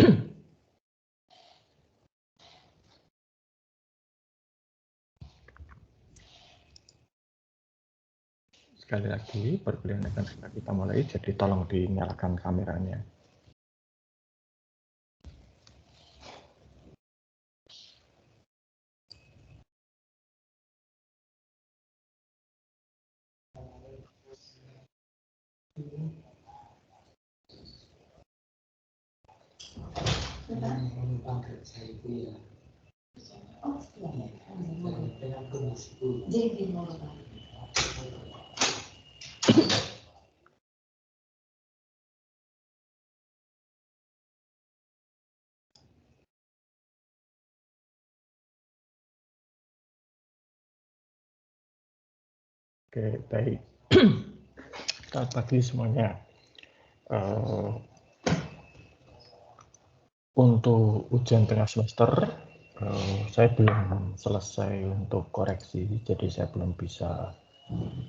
Sekali lagi, perkuliahan akan segera kita mulai, jadi tolong dinyalakan kameranya. Oke, baik. Selamat pagi semuanya. Untuk ujian tengah semester, saya belum selesai untuk koreksi, jadi saya belum bisa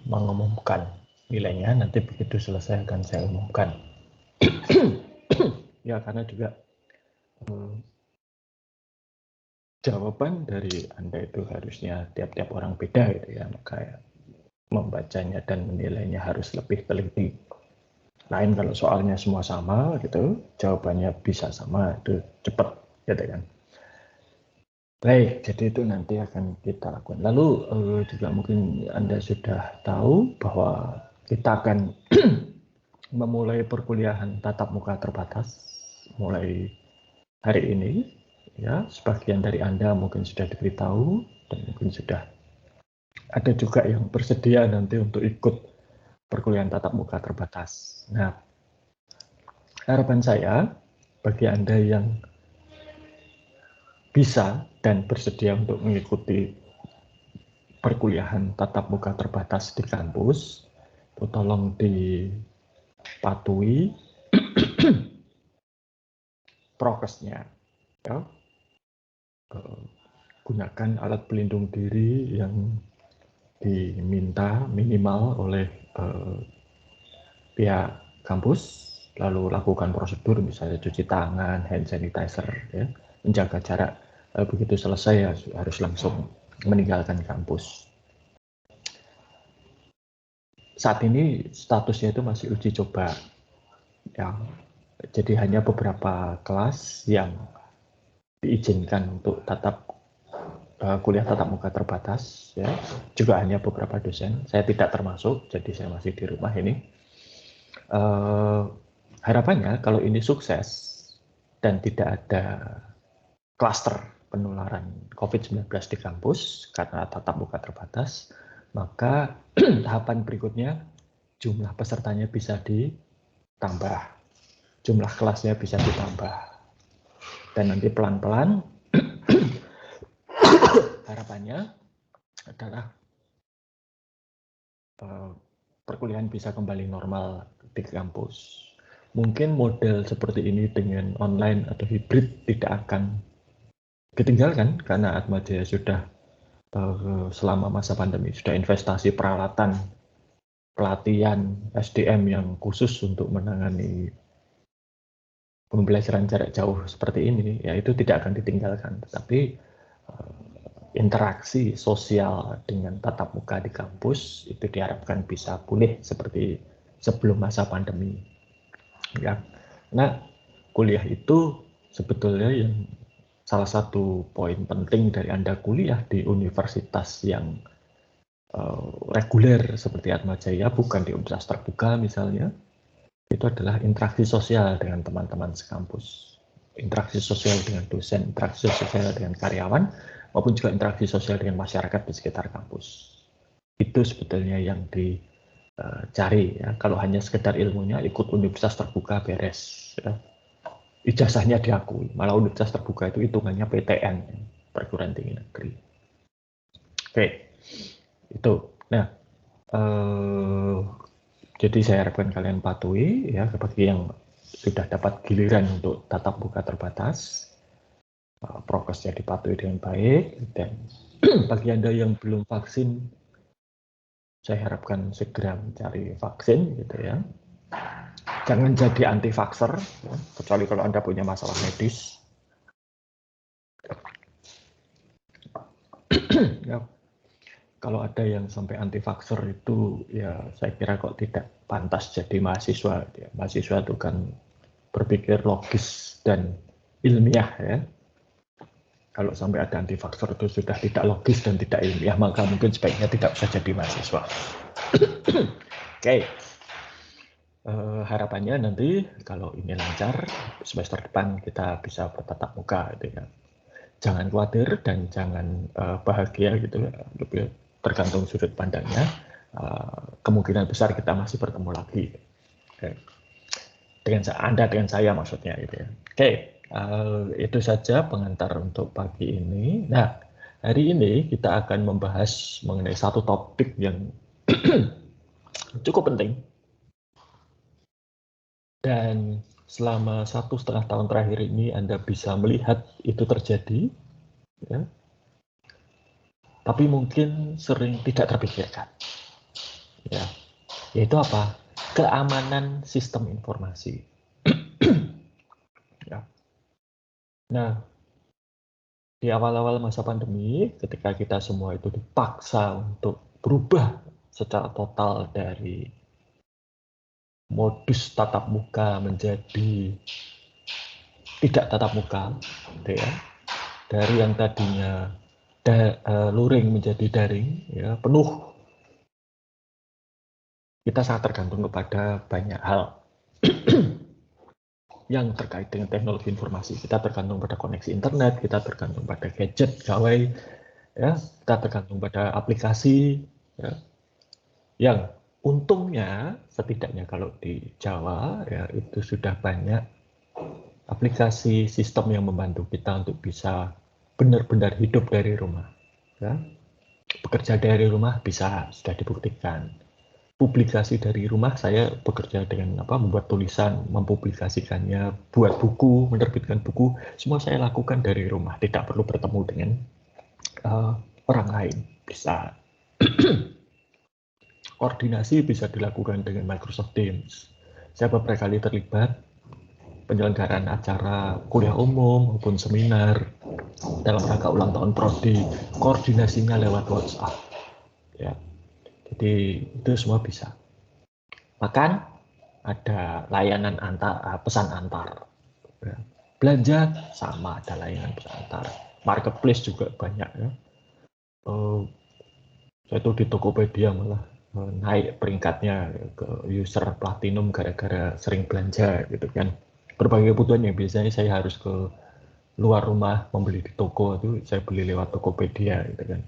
mengumumkan nilainya. Nanti begitu selesai akan saya umumkan. Ya, karena juga jawaban dari Anda itu harusnya tiap-tiap orang beda gitu ya, maka membacanya dan menilainya harus lebih teliti. Lain kalau soalnya semua sama gitu, jawabannya bisa sama, itu cepat gitu kan. Baik, jadi itu nanti akan kita lakukan. Lalu juga mungkin Anda sudah tahu bahwa kita akan memulai perkuliahan tatap muka terbatas mulai hari ini. Ya, sebagian dari Anda mungkin sudah diberitahu dan mungkin sudah ada juga yang bersedia nanti untuk ikut perkuliahan tatap muka terbatas. Nah, harapan saya bagi Anda yang bisa dan bersedia untuk mengikuti perkuliahan tatap muka terbatas di kampus, itu tolong dipatuhi prokesnya. Ya. Gunakan alat pelindung diri yang diminta minimal oleh pihak kampus, lalu lakukan prosedur misalnya cuci tangan, hand sanitizer, ya, menjaga jarak. Begitu selesai ya harus langsung meninggalkan kampus. Saat ini statusnya itu masih uji coba, ya. Jadi hanya beberapa kelas yang diizinkan untuk kuliah tatap muka terbatas, ya. Juga hanya beberapa dosen. Saya tidak termasuk, jadi saya masih di rumah ini. Harapannya kalau ini sukses dan tidak ada klaster penularan COVID-19 di kampus karena tatap muka terbatas, maka tahapan berikutnya jumlah pesertanya bisa ditambah, jumlah kelasnya bisa ditambah, dan nanti pelan-pelan harapannya adalah perkuliahan bisa kembali normal di kampus. Mungkin model seperti ini dengan online atau hibrid tidak akan ditinggalkan karena Atmajaya sudah selama masa pandemi sudah investasi peralatan, pelatihan, SDM yang khusus untuk menangani pembelajaran jarak jauh seperti ini, ya itu tidak akan ditinggalkan. Tetapi interaksi sosial dengan tatap muka di kampus itu diharapkan bisa pulih seperti sebelum masa pandemi. Ya, nah kuliah itu sebetulnya yang salah satu poin penting dari Anda kuliah di universitas yang reguler seperti Atmajaya, bukan di universitas terbuka misalnya, itu adalah interaksi sosial dengan teman-teman sekampus, interaksi sosial dengan dosen, interaksi sosial dengan karyawan, maupun juga interaksi sosial dengan masyarakat di sekitar kampus. Itu sebetulnya yang dicari, ya. Kalau hanya sekedar ilmunya, ikut universitas terbuka beres, ya. Ijazahnya diakui, malah universitas terbuka itu hitungannya PTN, perguruan tinggi negeri. Oke, itu. Nah, jadi saya harapkan kalian patuhi, ya, bagi yang sudah dapat giliran untuk tatap muka terbatas, prokesnya dipatuhi dengan baik, dan bagi Anda yang belum vaksin, saya harapkan segera mencari vaksin, gitu ya. Jangan jadi anti-vaxxer, ya, kecuali kalau Anda punya masalah medis. Ya, kalau ada yang sampai anti-vaxxer itu, ya saya kira kok tidak pantas jadi mahasiswa. Ya. Mahasiswa itu kan berpikir logis dan ilmiah ya. Kalau sampai ada anti-vaxxer itu sudah tidak logis dan tidak ilmiah, maka mungkin sebaiknya tidak usah jadi mahasiswa. Oke. Harapannya nanti kalau ini lancar, semester depan kita bisa bertatap muka gitu ya. Jangan khawatir dan jangan bahagia gitu ya, lebih tergantung sudut pandangnya. Kemungkinan besar kita masih bertemu lagi. Okay. Dengan saya maksudnya gitu ya. Oke, itu saja pengantar untuk pagi ini. Nah, hari ini kita akan membahas mengenai satu topik yang cukup penting. Dan selama 1,5 tahun terakhir ini Anda bisa melihat itu terjadi, ya. Tapi mungkin sering tidak terpikirkan. Ya. Yaitu apa? Keamanan sistem informasi. Ya. Nah, di awal-awal masa pandemi, ketika kita semua itu dipaksa untuk berubah secara total dari modus tatap muka menjadi tidak tatap muka, gitu ya. Dari yang tadinya luring menjadi daring, ya penuh. Kita sangat tergantung kepada banyak hal yang terkait dengan teknologi informasi. Kita tergantung pada koneksi internet, kita tergantung pada gadget, gawai, ya, kita tergantung pada aplikasi, ya. Yang untungnya setidaknya kalau di Jawa ya itu sudah banyak aplikasi sistem yang membantu kita untuk bisa benar-benar hidup dari rumah, ya. Bekerja dari rumah bisa, sudah dibuktikan. Publikasi dari rumah, saya bekerja dengan membuat tulisan, mempublikasikannya, buat buku, menerbitkan buku, semua saya lakukan dari rumah, tidak perlu bertemu dengan orang lain. Bisa koordinasi bisa dilakukan dengan Microsoft Teams. Saya beberapa kali terlibat penyelenggaraan acara kuliah umum maupun seminar dalam rangka ulang tahun prodi, koordinasinya lewat WhatsApp. Ya, jadi itu semua bisa. Bahkan ada layanan pesan antar. Ya. Belanja sama ada layanan pesan antar. Marketplace juga banyak ya. Saya tuh di Tokopedia malah naik peringkatnya ke user platinum gara-gara sering belanja gitu kan. Berbagai kebutuhan yang biasanya saya harus ke luar rumah membeli di toko itu saya beli lewat Tokopedia gitu kan.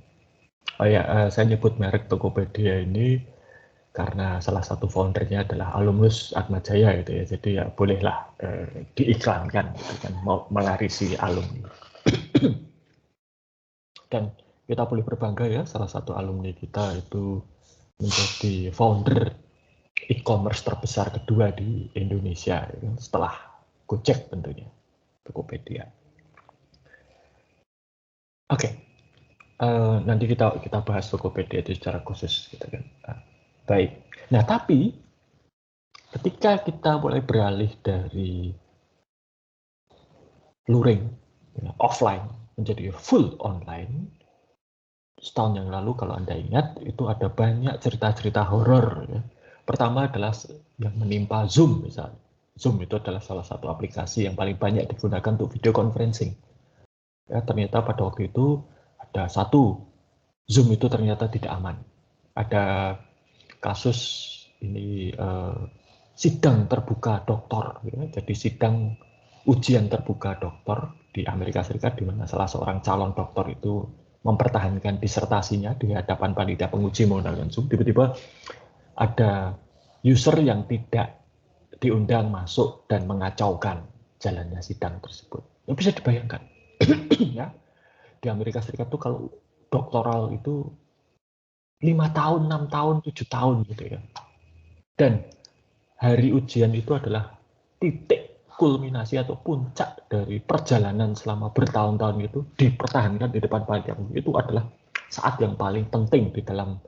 Oh ya, saya nyebut merek Tokopedia ini karena salah satu foundernya adalah alumnus Atmajaya gitu ya. Jadi ya bolehlah diiklankan gitu kan, mau melarisi alumni. Dan kita boleh berbangga ya, salah satu alumni kita itu menjadi founder e-commerce terbesar kedua di Indonesia ya, setelah Gojek tentunya, Tokopedia. Oke, nanti kita bahas Tokopedia itu secara khusus gitu kan. Baik. Nah, tapi ketika kita mulai beralih dari luring ya, offline menjadi full online, setahun yang lalu kalau Anda ingat itu ada banyak cerita-cerita horor ya. Pertama adalah yang menimpa Zoom misalnya. Zoom itu adalah salah satu aplikasi yang paling banyak digunakan untuk video conferencing. Ya, ternyata pada waktu itu ada satu Zoom itu ternyata tidak aman. Ada kasus ini sidang terbuka dokter, ya. Jadi sidang ujian terbuka dokter di Amerika Serikat di mana salah seorang calon dokter itu mempertahankan disertasinya di hadapan panitia penguji menggunakan Zoom. Tiba-tiba ada user yang tidak diundang masuk dan mengacaukan jalannya sidang tersebut. Ya, bisa dibayangkan, ya di Amerika Serikat tuh kalau doktoral itu 5 tahun, 6 tahun, 7 tahun gitu ya. Dan hari ujian itu adalah titik kulminasi atau puncak dari perjalanan selama bertahun-tahun itu dipertahankan di depan panitia. Itu adalah saat yang paling penting di dalam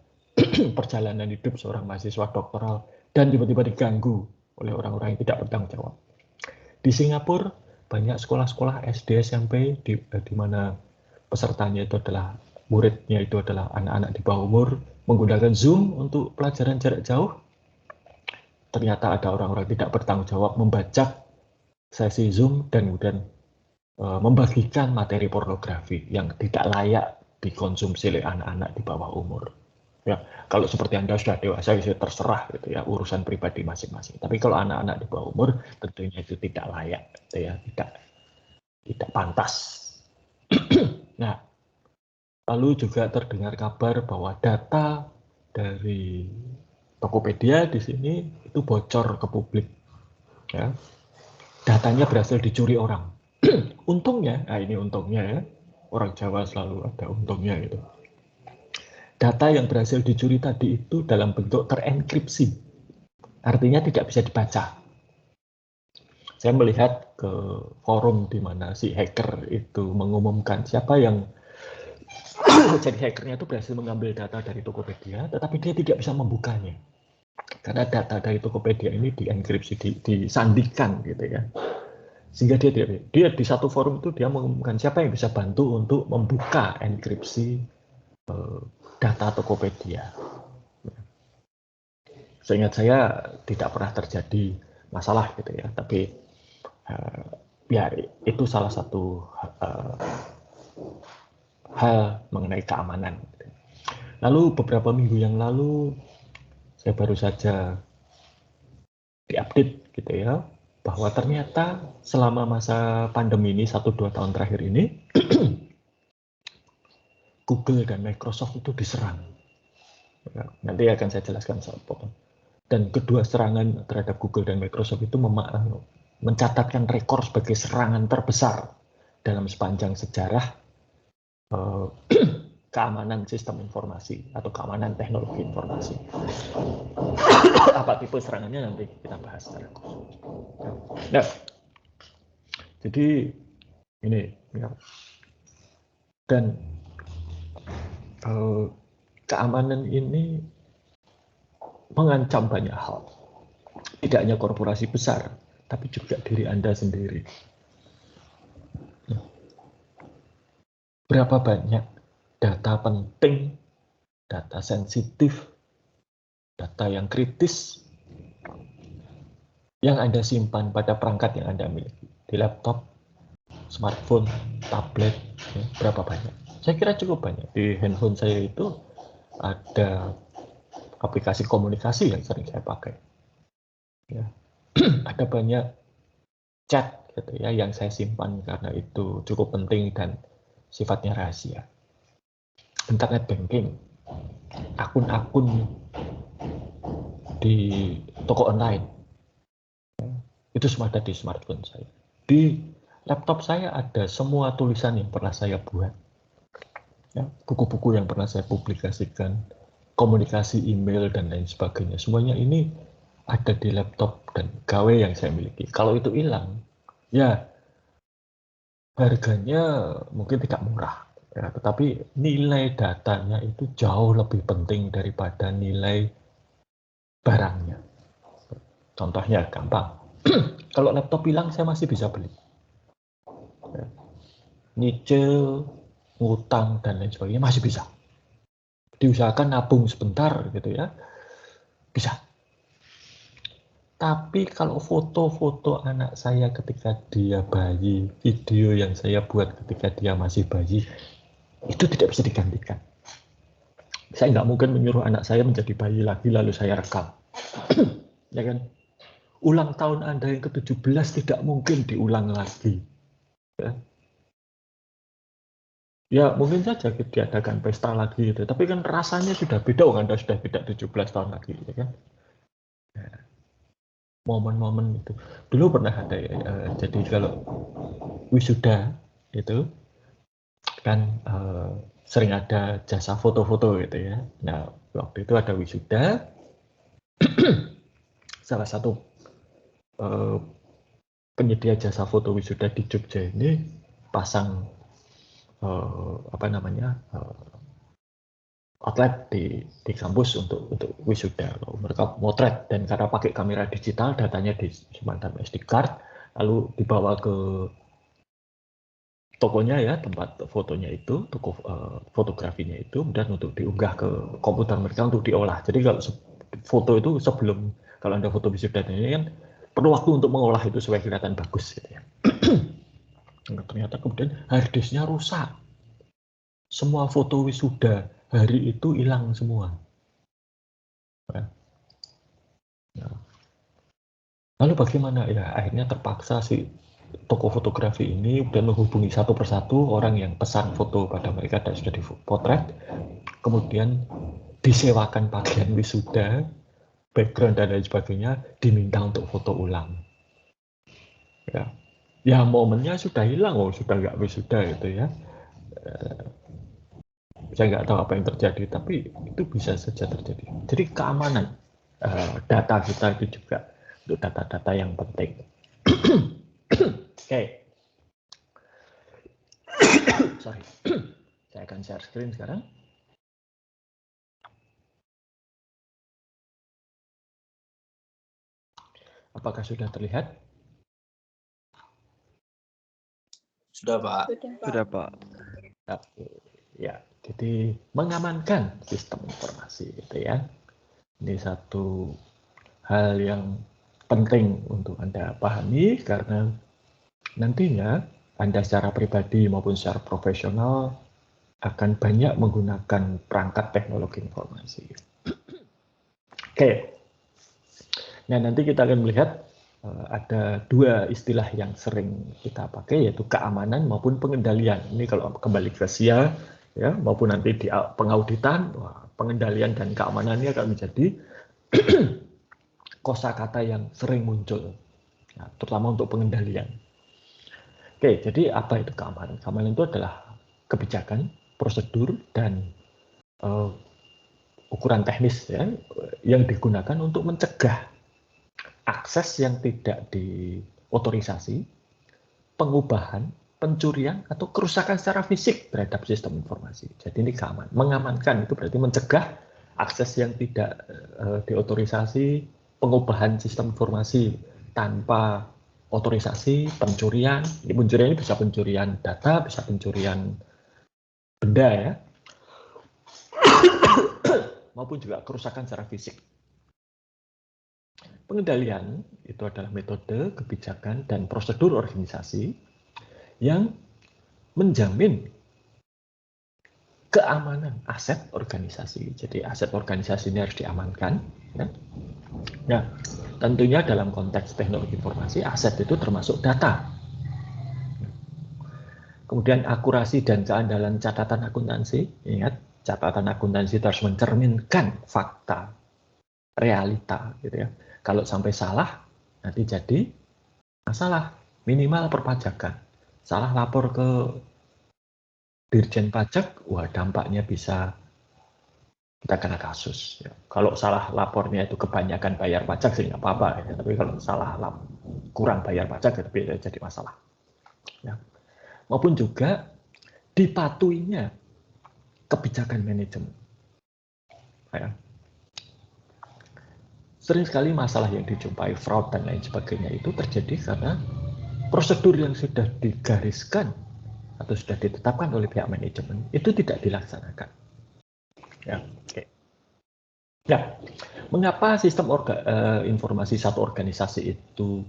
perjalanan hidup seorang mahasiswa doktoral dan tiba-tiba diganggu oleh orang-orang yang tidak bertanggung jawab. Di Singapura banyak sekolah-sekolah SD, SMP di mana pesertanya itu adalah muridnya itu adalah anak-anak di bawah umur menggunakan Zoom untuk pelajaran jarak jauh. Ternyata ada orang-orang tidak bertanggung jawab membajak sesi Zoom dan kemudian membagikan materi pornografi yang tidak layak dikonsumsi oleh anak-anak di bawah umur. Ya, kalau seperti Anda sudah dewasa, ya terserah gitu ya, urusan pribadi masing-masing. Tapi kalau anak-anak di bawah umur, tentunya itu tidak layak, gitu ya, tidak pantas. Nah, lalu juga terdengar kabar bahwa data dari Tokopedia di sini itu bocor ke publik. Ya. Datanya berhasil dicuri orang. Untungnya, nah ini untungnya ya, orang Jawa selalu ada untungnya gitu. Data yang berhasil dicuri tadi itu dalam bentuk terenkripsi, artinya tidak bisa dibaca. Saya melihat ke forum di mana si hacker itu mengumumkan siapa yang jadi hackernya itu berhasil mengambil data dari Tokopedia, tetapi dia tidak bisa membukanya. Karena data dari Tokopedia ini dienkripsi, disandikan gitu ya. Sehingga dia di satu forum itu dia mengumumkan siapa yang bisa bantu untuk membuka enkripsi data Tokopedia. Seingat saya tidak pernah terjadi masalah gitu ya, tapi ya itu salah satu hal mengenai keamanan. Lalu beberapa minggu yang lalu saya baru saja diupdate gitu ya, bahwa ternyata selama masa pandemi ini 1-2 tahun terakhir ini Google dan Microsoft itu diserang. Nanti akan saya jelaskan soal potong. Dan kedua serangan terhadap Google dan Microsoft itu mencatatkan rekor sebagai serangan terbesar dalam sepanjang sejarah keamanan sistem informasi atau keamanan teknologi informasi. Apa tipe serangannya nanti kita bahas secara khusus. Nah, jadi ini ya. Dan keamanan ini mengancam banyak hal. Tidak hanya korporasi besar, tapi juga diri Anda sendiri. Berapa banyak data penting, data sensitif, data yang kritis yang Anda simpan pada perangkat yang Anda miliki, di laptop, smartphone, tablet, ya, berapa banyak? Saya kira cukup banyak. Di handphone saya itu ada aplikasi komunikasi yang sering saya pakai. Ya. Ada banyak chat gitu ya yang saya simpan karena itu cukup penting dan sifatnya rahasia. Internet banking, akun-akun di toko online, itu semua ada di smartphone saya. Di laptop saya ada semua tulisan yang pernah saya buat, ya, buku-buku yang pernah saya publikasikan, komunikasi email dan lain sebagainya. Semuanya ini ada di laptop dan gawe yang saya miliki. Kalau itu hilang, ya harganya mungkin tidak murah, ya, tetapi nilai datanya itu jauh lebih penting daripada nilai barangnya. Contohnya gampang, kalau laptop hilang saya masih bisa beli, ya. Nyicil, ngutang dan lain sebagainya masih bisa. Diusahakan nabung sebentar gitu ya, bisa. Tapi kalau foto-foto anak saya ketika dia bayi, video yang saya buat ketika dia masih bayi, itu tidak bisa digantikan. Saya nggak mungkin menyuruh anak saya menjadi bayi lagi lalu saya rekam. Ya kan? Ulang tahun Anda yang ke-17 tidak mungkin diulang lagi. Ya. Ya mungkin saja diadakan pesta lagi gitu. Tapi kan rasanya sudah beda, Anda sudah tidak 17 tahun lagi gitu kan. Ya. Momen-momen itu. Dulu pernah ada ya, jadi kalau wisuda itu kan sering ada jasa foto-foto gitu ya. Nah, waktu itu ada wisuda, salah satu penyedia jasa foto wisuda di Jogja ini pasang outlet di kampus untuk wisuda. Mereka motret, dan karena pakai kamera digital, datanya disimpan dalam SD card, lalu dibawa ke tokonya ya, tempat fotonya itu, toko fotografinya itu, dan untuk diunggah ke komputer mereka untuk diolah. Jadi kalau foto itu sebelum, kalau Anda foto wisuda ini kan perlu waktu untuk mengolah itu supaya kelihatan bagus gitu ya. Ternyata kemudian harddisknya rusak. Semua foto wisuda hari itu hilang semua. Ya. Lalu bagaimana? Ya akhirnya terpaksa si toko fotografi ini udah menghubungi satu persatu orang yang pesan foto pada mereka dan sudah dipotret, kemudian disewakan pakaian wisuda, background dan lain sebagainya, diminta untuk foto ulang. Ya momennya sudah hilang, sudah nggak wisuda gitu ya. Saya nggak tahu apa yang terjadi, tapi itu bisa saja terjadi. Jadi keamanan data kita itu juga untuk data-data yang penting. Oke. Sorry. Saya akan share screen sekarang. Apakah sudah terlihat? Sudah, Pak. Sudah, Pak. Ya, jadi mengamankan sistem informasi gitu ya. Ini satu hal yang penting untuk Anda pahami, karena nantinya Anda secara pribadi maupun secara profesional akan banyak menggunakan perangkat teknologi informasi. Oke. Nah, nanti kita akan melihat ada dua istilah yang sering kita pakai, yaitu keamanan maupun pengendalian. Ini kalau kembali ke SIA, ya, maupun nanti di pengauditan, pengendalian dan keamanan ini akan menjadi kosakata yang sering muncul, ya, terutama untuk pengendalian. Oke, jadi apa itu keamanan? Keamanan itu adalah kebijakan, prosedur, dan ukuran teknis ya, yang digunakan untuk mencegah akses yang tidak diotorisasi, pengubahan, pencurian, atau kerusakan secara fisik terhadap sistem informasi. Jadi ini keamanan. Mengamankan itu berarti mencegah akses yang tidak diotorisasi, pengubahan sistem informasi tanpa otorisasi, pencurian. Pencurian ini bisa pencurian data, bisa pencurian benda ya, maupun juga kerusakan secara fisik. Pengendalian itu adalah metode, kebijakan, dan prosedur organisasi yang menjamin keamanan aset organisasi. Jadi aset organisasi ini harus diamankan. Ya. Nah, tentunya dalam konteks teknologi informasi, aset itu termasuk data. Kemudian akurasi dan keandalan catatan akuntansi. Ingat, catatan akuntansi harus mencerminkan fakta, realita, gitu ya. Kalau sampai salah, nanti jadi masalah. Minimal perpajakan. Salah lapor ke Dirjen Pajak, wah dampaknya bisa kita kena kasus. Ya. Kalau salah lapornya itu kebanyakan bayar pajak sih nggak apa-apa, ya. Tapi kalau salah kurang bayar pajak itu bisa jadi masalah. Ya. Maupun juga dipatuhinya kebijakan manajemen. Ya. Sering sekali masalah yang dijumpai, fraud dan lain sebagainya itu terjadi karena prosedur yang sudah digariskan atau sudah ditetapkan oleh pihak manajemen itu tidak dilaksanakan. Ya, oke. Ya, mengapa sistem informasi satu organisasi itu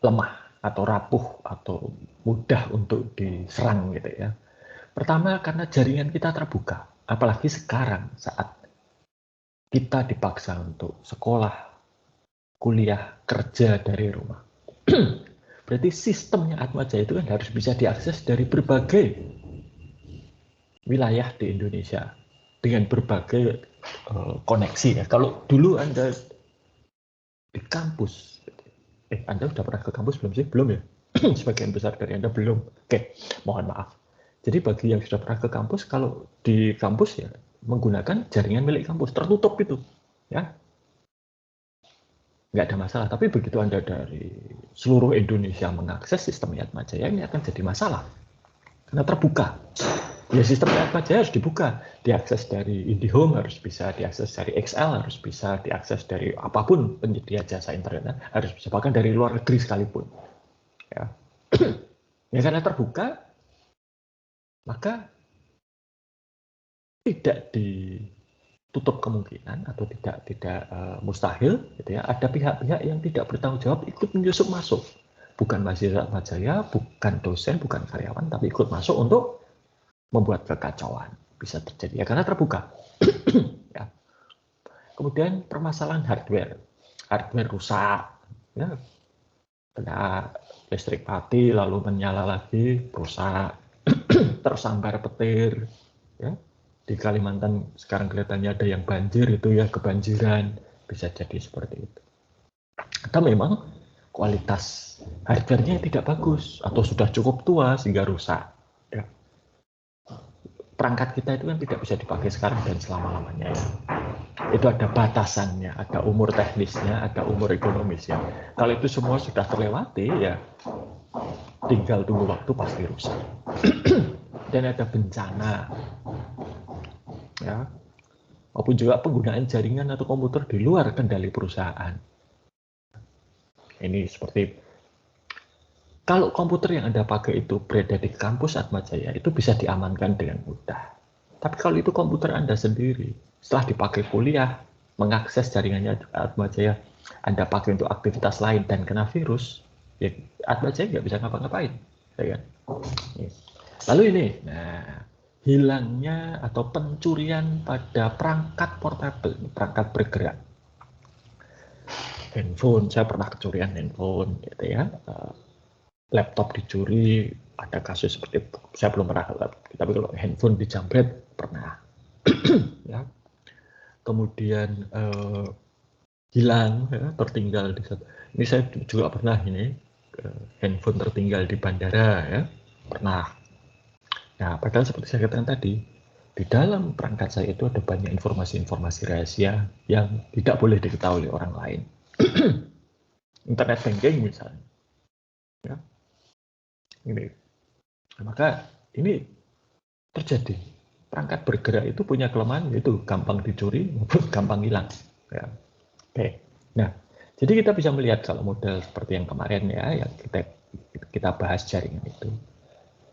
lemah atau rapuh atau mudah untuk diserang gitu ya? Pertama, karena jaringan kita terbuka, apalagi sekarang saat kita dipaksa untuk sekolah, kuliah, kerja dari rumah. Berarti sistemnya Atmajaya itu kan harus bisa diakses dari berbagai wilayah di Indonesia dengan berbagai koneksi ya. Kalau dulu Anda di kampus, Anda sudah pernah ke kampus belum sih? Belum ya? Sebagian besar dari Anda belum. Oke, mohon maaf. Jadi bagi yang sudah pernah ke kampus, kalau di kampus ya menggunakan jaringan milik kampus, tertutup itu, ya. Nggak ada masalah. Tapi begitu Anda dari seluruh Indonesia mengakses sistem Atmajaya, ini akan jadi masalah. Karena terbuka. Ya sistemnya apa aja harus dibuka, diakses dari IndiHome harus bisa, diakses dari XL harus bisa, diakses dari apapun penyedia jasa internet harus bisa, bahkan dari luar negeri sekalipun. Ya, ya karena terbuka, maka tidak ditutup kemungkinan atau tidak mustahil, gitu ya. Ada pihak-pihak yang tidak bertanggung jawab ikut menyusup masuk, bukan mahasiswa Atmajaya, bukan dosen, bukan karyawan, tapi ikut masuk untuk membuat kekacauan. Bisa terjadi ya karena terbuka. Ya. Kemudian permasalahan hardware rusak, ya, kena listrik mati lalu menyala lagi, rusak, tersambar petir, ya. Di Kalimantan sekarang kelihatannya ada yang banjir, itu ya kebanjiran, bisa jadi seperti itu. Atau memang kualitas hardware-nya tidak bagus atau sudah cukup tua sehingga rusak. Ya. Perangkat kita itu kan tidak bisa dipakai sekarang dan selama-lamanya, ya. Itu ada batasannya, ada umur teknisnya, ada umur ekonomisnya. Kalau itu semua sudah terlewati, ya tinggal tunggu waktu pasti rusak. Dan ada bencana, ya, maupun juga penggunaan jaringan atau komputer di luar kendali perusahaan. Ini seperti kalau komputer yang Anda pakai itu berada di kampus Atmajaya, itu bisa diamankan dengan mudah. Tapi kalau itu komputer Anda sendiri, setelah dipakai kuliah, mengakses jaringannya Atmajaya, Anda pakai untuk aktivitas lain dan kena virus, ya Atmajaya nggak bisa ngapa-ngapain. Ya kan? Lalu ini, nah, hilangnya atau pencurian pada perangkat portable, perangkat bergerak. Handphone, saya pernah kecurian handphone, gitu ya. Laptop dicuri, ada kasus seperti itu. Saya belum pernah, tapi kalau handphone dijamret pernah. Ya. Kemudian hilang, ya, tertinggal di satu. Ini saya juga pernah ini handphone tertinggal di bandara, ya, pernah. Nah, padahal seperti saya katakan tadi, di dalam perangkat saya itu ada banyak informasi-informasi rahasia yang tidak boleh diketahui oleh orang lain. Internet banking misalnya, ya. Ini, maka ini terjadi. Perangkat bergerak itu punya kelemahan, yaitu gampang dicuri maupun gampang hilang. Ya. Oke. Nah, jadi kita bisa melihat kalau model seperti yang kemarin, ya, yang kita bahas jaringan itu,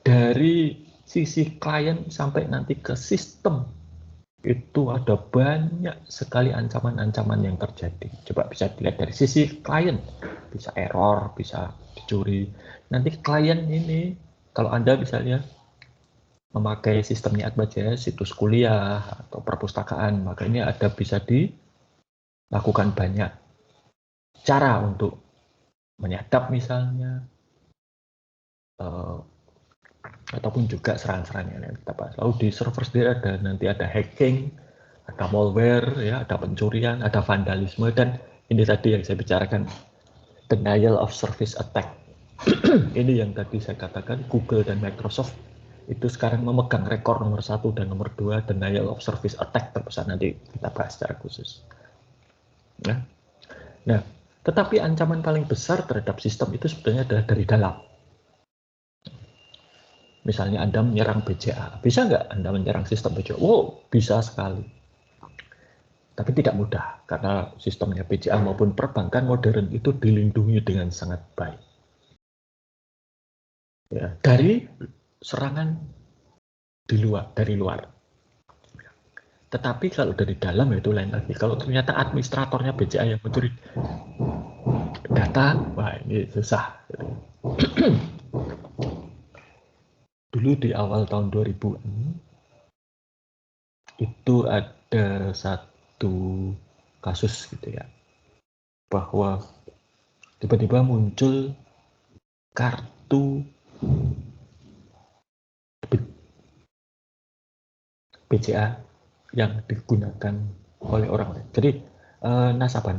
dari sisi klien sampai nanti ke sistem, itu ada banyak sekali ancaman-ancaman yang terjadi. Coba bisa dilihat dari sisi klien, bisa error, bisa dicuri. Nanti klien ini, kalau Anda misalnya memakai sistemnya Atmajaya, situs kuliah atau perpustakaan, maka ini ada bisa dilakukan banyak cara untuk menyadap misalnya, ataupun juga serangan-serangan yang kita bahas. Lalu di server sendiri ada nanti ada hacking, ada malware, ya, ada pencurian, ada vandalisme, dan ini tadi yang saya bicarakan, denial of service attack. Ini yang tadi saya katakan Google dan Microsoft itu sekarang memegang rekor nomor 1 dan nomor 2 denial of service attack terbesar, nanti kita bahas secara khusus. Nah, tetapi ancaman paling besar terhadap sistem itu sebetulnya adalah dari dalam. Misalnya Anda menyerang BCA, bisa nggak Anda menyerang sistem BCA? Wow, bisa sekali. Tapi tidak mudah, karena sistemnya BCA maupun perbankan modern itu dilindungi dengan sangat baik. Ya, dari serangan dari luar. Tetapi kalau dari dalam itu lain lagi. Kalau ternyata administratornya BCA yang mencuri data, wah ini susah. Dulu di awal tahun 2000 itu ada satu kasus gitu ya, bahwa tiba-tiba muncul kartu BCA yang digunakan oleh orang lain. Jadi nasabah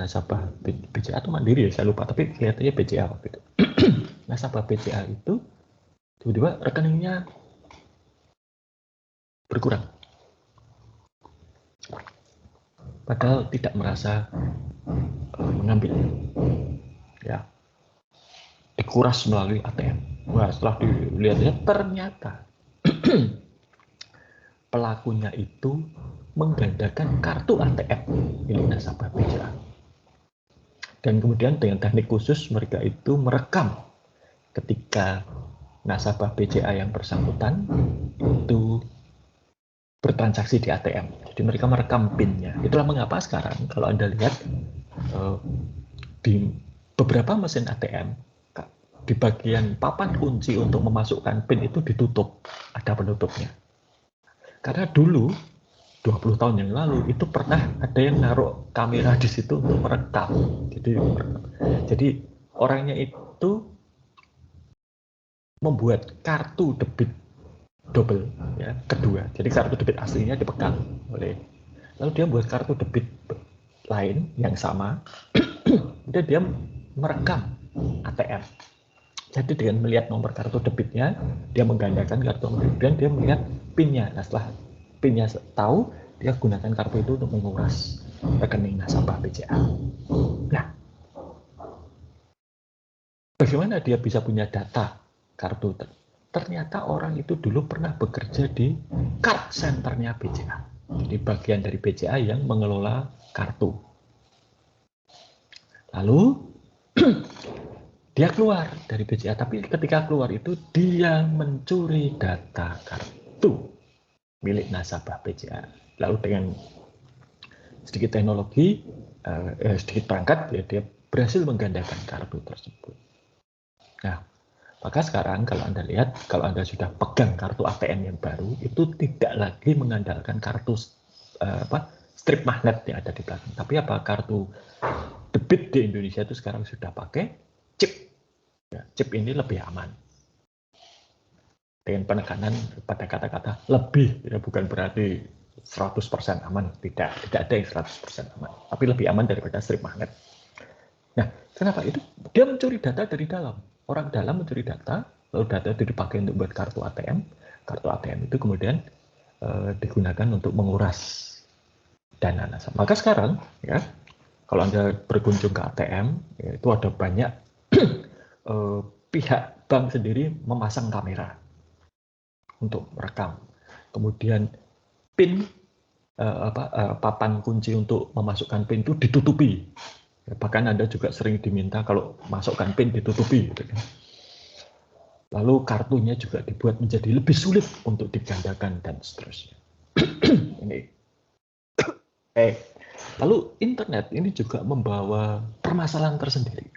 BCA atau Mandiri ya, saya lupa, tapi kelihatannya BCA waktu itu. Nasabah BCA itu tiba-tiba rekeningnya berkurang, padahal tidak merasa mengambil, ya, dikuras melalui ATM. Wah, setelah dilihatnya ternyata pelakunya itu menggandakan kartu ATM milik nasabah BCA. Dan kemudian dengan teknik khusus mereka itu merekam ketika nasabah BCA yang bersangkutan itu bertransaksi di ATM. Jadi mereka merekam PIN-nya. Itulah mengapa sekarang kalau Anda lihat di beberapa mesin ATM, di bagian papan kunci untuk memasukkan PIN itu ditutup, ada penutupnya. Karena dulu 20 tahun yang lalu itu pernah ada yang naruh kamera di situ untuk merekam. Jadi orangnya itu membuat kartu debit double, ya, kedua. Jadi kartu debit aslinya dipegang oleh, lalu dia buat kartu debit lain yang sama, kemudian dia merekam ATM. Jadi dengan melihat nomor kartu debitnya, dia menggandakan kartu, kemudian dia melihat PIN-nya. Nah, setelah PIN-nya tahu, dia gunakan kartu itu untuk menguras rekening nasabah BCA. Nah, bagaimana dia bisa punya data kartu? Ternyata orang itu dulu pernah bekerja di card center-nya BCA. Jadi bagian dari BCA yang mengelola kartu. Lalu dia keluar dari BCA, tapi ketika keluar itu dia mencuri data kartu milik nasabah BCA. Lalu dengan sedikit teknologi, sedikit perangkat, ya, dia berhasil menggandakan kartu tersebut. Nah, maka sekarang kalau Anda lihat, kalau Anda sudah pegang kartu ATM yang baru, itu tidak lagi mengandalkan kartu strip magnet yang ada di belakang. Tapi kartu debit di Indonesia itu sekarang sudah pakai chip. Ya, chip ini lebih aman. Dengan penekanan pada kata-kata lebih, ya, bukan berarti 100% aman, tidak ada yang 100% aman, tapi lebih aman daripada strip magnet. Nah, kenapa itu? Dia mencuri data dari dalam. Orang dalam mencuri data, lalu data itu dipakai untuk buat kartu ATM. Kartu ATM itu kemudian digunakan untuk menguras dana nasabah. Maka sekarang, ya, kalau Anda berkunjung ke ATM, ya, itu ada banyak pihak bank sendiri memasang kamera untuk merekam. Kemudian PIN, papan kunci untuk memasukkan PIN itu ditutupi. Bahkan Anda juga sering diminta kalau masukkan PIN ditutupi. Gitu kan. Lalu kartunya juga dibuat menjadi lebih sulit untuk digandakan dan seterusnya. Ini. Lalu internet ini juga membawa permasalahan tersendiri.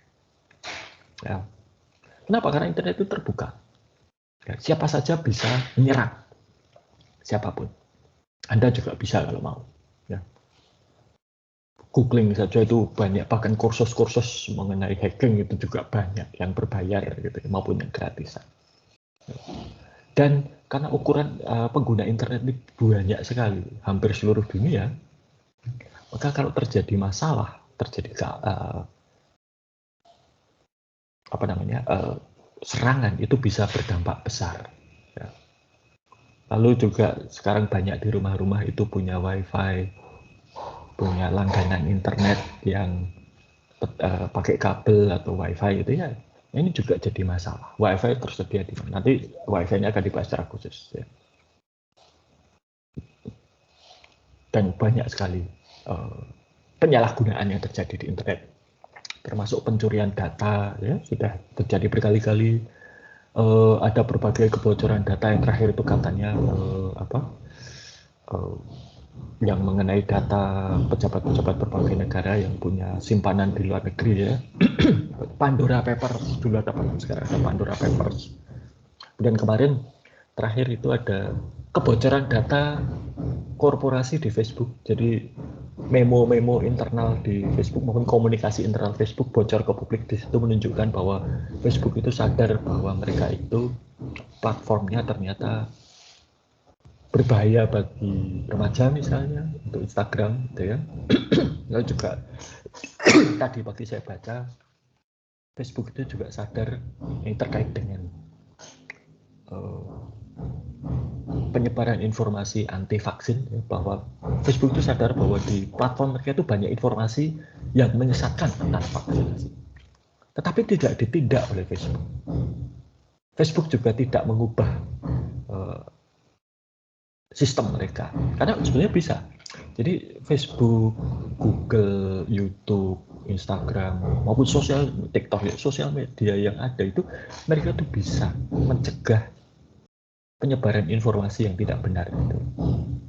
Ya. Kenapa? Karena internet itu terbuka. Ya, siapa saja bisa menyerang. Siapapun. Anda juga bisa kalau mau. Ya. Googling saja itu banyak, bahkan kursus-kursus mengenai hacking itu juga banyak yang berbayar gitu, maupun yang gratisan. Dan karena ukuran pengguna internet ini banyak sekali, hampir seluruh dunia, maka kalau terjadi masalah, terjadi serangan itu bisa berdampak besar. Ya. Lalu juga sekarang banyak di rumah-rumah itu punya wifi, punya langganan internet yang pakai kabel atau wifi itu, ya, ini juga jadi masalah. Wifi tersedia di mana? Nanti wifi-nya akan dibahas secara khusus. Ya. Dan banyak sekali penyalahgunaan yang terjadi di internet, termasuk pencurian data, ya, sudah terjadi berkali-kali. Ada berbagai kebocoran data yang terakhir itu katanya yang mengenai data pejabat-pejabat berbagai negara yang punya simpanan di luar negeri, ya. Pandora Papers dulu ada, sekarang ada Pandora Papers. Dan kemarin terakhir itu ada kebocoran data korporasi di Facebook. Jadi memo-memo internal di Facebook maupun komunikasi internal Facebook bocor ke publik. Di situ menunjukkan bahwa Facebook itu sadar bahwa mereka itu platformnya ternyata berbahaya bagi remaja misalnya, untuk Instagram, gitu ya. Lalu juga tadi pagi saya baca Facebook itu juga sadar yang terkait dengan penyebaran informasi anti vaksin, ya, bahwa Facebook itu sadar bahwa di platform mereka itu banyak informasi yang menyesatkan tentang vaksinasi, tetapi tidak ditindak oleh Facebook. Facebook juga tidak mengubah sistem mereka. Karena sebenarnya bisa. Jadi Facebook, Google, YouTube, Instagram, maupun TikTok, sosial media yang ada itu, mereka tuh bisa mencegah penyebaran informasi yang tidak benar itu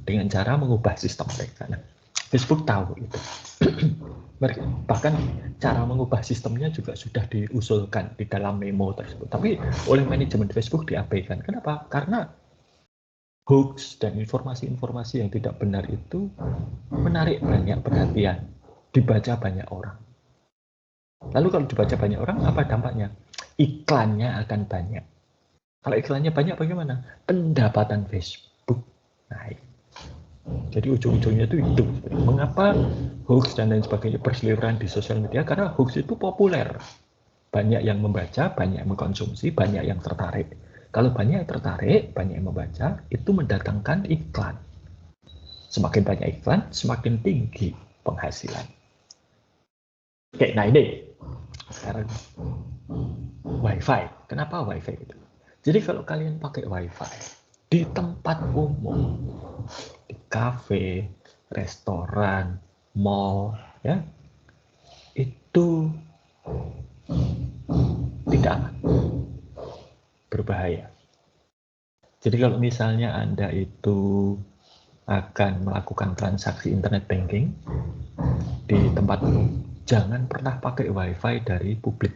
dengan cara mengubah sistem mereka. Nah, Facebook tahu itu. Bahkan cara mengubah sistemnya juga sudah diusulkan di dalam memo tersebut. Tapi oleh manajemen Facebook diabaikan. Kenapa? Karena hoax dan informasi-informasi yang tidak benar itu menarik banyak perhatian, dibaca banyak orang. Lalu kalau dibaca banyak orang, apa dampaknya? Iklannya akan banyak. Kalau iklannya banyak bagaimana? Pendapatan Facebook naik. Jadi ujung-ujungnya itu. Mengapa hoax dan lain sebagainya berseliweran di sosial media? Karena hoax itu populer. Banyak yang membaca, banyak yang mengkonsumsi, banyak yang tertarik. Kalau banyak yang tertarik, banyak yang membaca, itu mendatangkan iklan. Semakin banyak iklan, semakin tinggi penghasilan. Oke, nah ini sekarang Wi-Fi. Kenapa Wi-Fi itu? Jadi kalau kalian pakai Wi-Fi di tempat umum, di kafe, restoran, mall, ya, itu tidak aman, berbahaya. Jadi kalau misalnya Anda itu akan melakukan transaksi internet banking di tempat umum, jangan pernah pakai Wi-Fi dari publik.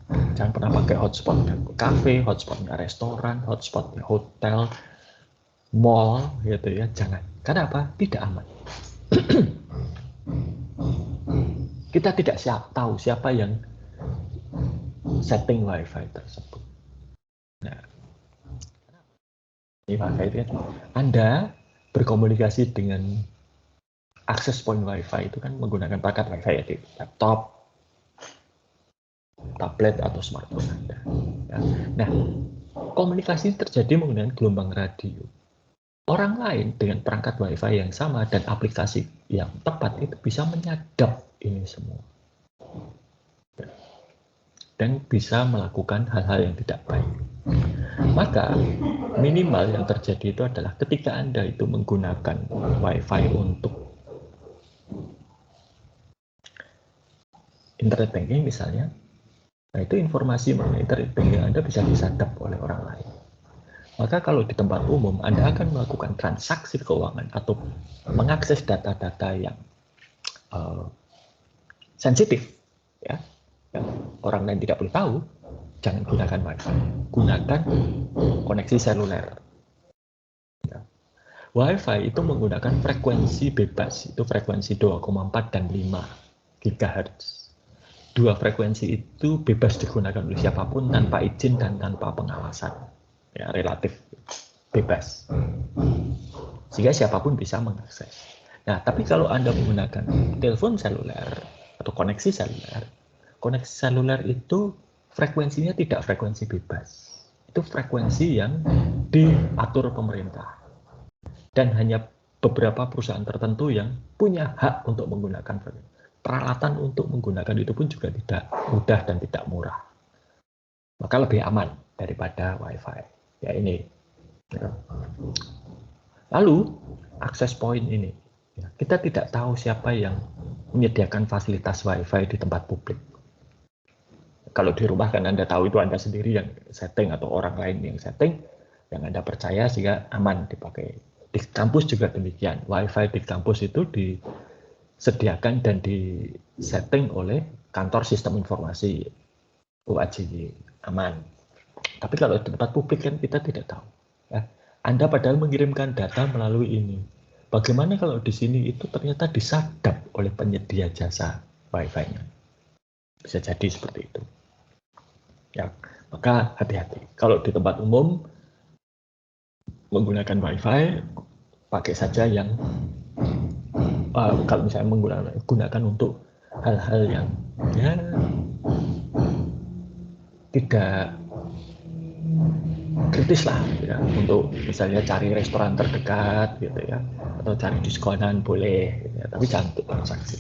Jangan pernah pakai hotspotnya kafe, hotspotnya restoran, hotspotnya hotel, mall, gitu ya. Jangan. Karena apa? Tidak aman. Kita tidak tahu siapa yang setting Wi-Fi tersebut. Nah, ini Wi-Fi itu kan Anda berkomunikasi dengan akses point Wi-Fi itu kan menggunakan perangkat Wi-Fi ya, di laptop, tablet atau smartphone Anda. Ya. Nah, komunikasi terjadi menggunakan gelombang radio. Orang lain dengan perangkat Wi-Fi yang sama dan aplikasi yang tepat itu bisa menyadap ini semua. Dan bisa melakukan hal-hal yang tidak baik. Maka minimal yang terjadi itu adalah ketika Anda itu menggunakan Wi-Fi untuk internet banking misalnya, nah itu informasi mengenai internet banking Anda bisa disadap oleh orang lain. Maka kalau di tempat umum Anda akan melakukan transaksi keuangan atau mengakses data-data yang sensitif, ya, yang orang lain tidak boleh tahu, jangan gunakan Wi-Fi, gunakan koneksi seluler. Ya. Wi-Fi itu menggunakan frekuensi bebas, itu frekuensi 2,4 dan 5 GHz. Dua frekuensi itu bebas digunakan oleh siapapun tanpa izin dan tanpa pengawasan. Ya, relatif bebas. Sehingga siapapun bisa mengakses. Nah, tapi kalau Anda menggunakan telepon seluler atau koneksi seluler itu frekuensinya tidak frekuensi bebas. Itu frekuensi yang diatur pemerintah. Dan hanya beberapa perusahaan tertentu yang punya hak untuk menggunakan frekuensi. Peralatan untuk menggunakan itu pun juga tidak mudah dan tidak murah. Maka lebih aman daripada Wi-Fi. Ya ini. Lalu akses point ini. Kita tidak tahu siapa yang menyediakan fasilitas Wi-Fi di tempat publik. Kalau di rumah kan Anda tahu itu Anda sendiri yang setting atau orang lain yang setting, yang Anda percaya sehingga aman dipakai. Di kampus juga demikian. Wi-Fi di kampus itu disediakan dan disetting oleh kantor sistem informasi UAJY, aman. Tapi kalau di tempat publik kan kita tidak tahu. Ya. Anda padahal mengirimkan data melalui ini. Bagaimana kalau di sini itu ternyata disadap oleh penyedia jasa Wi-Fi-nya? Bisa jadi seperti itu. Ya, maka hati-hati. Kalau di tempat umum menggunakan Wi-Fi, pakai saja yang kalau misalnya menggunakan untuk hal-hal yang ya tidak kritis lah ya, untuk misalnya cari restoran terdekat gitu ya, atau cari diskonan boleh gitu ya, tapi jangan untuk transaksi.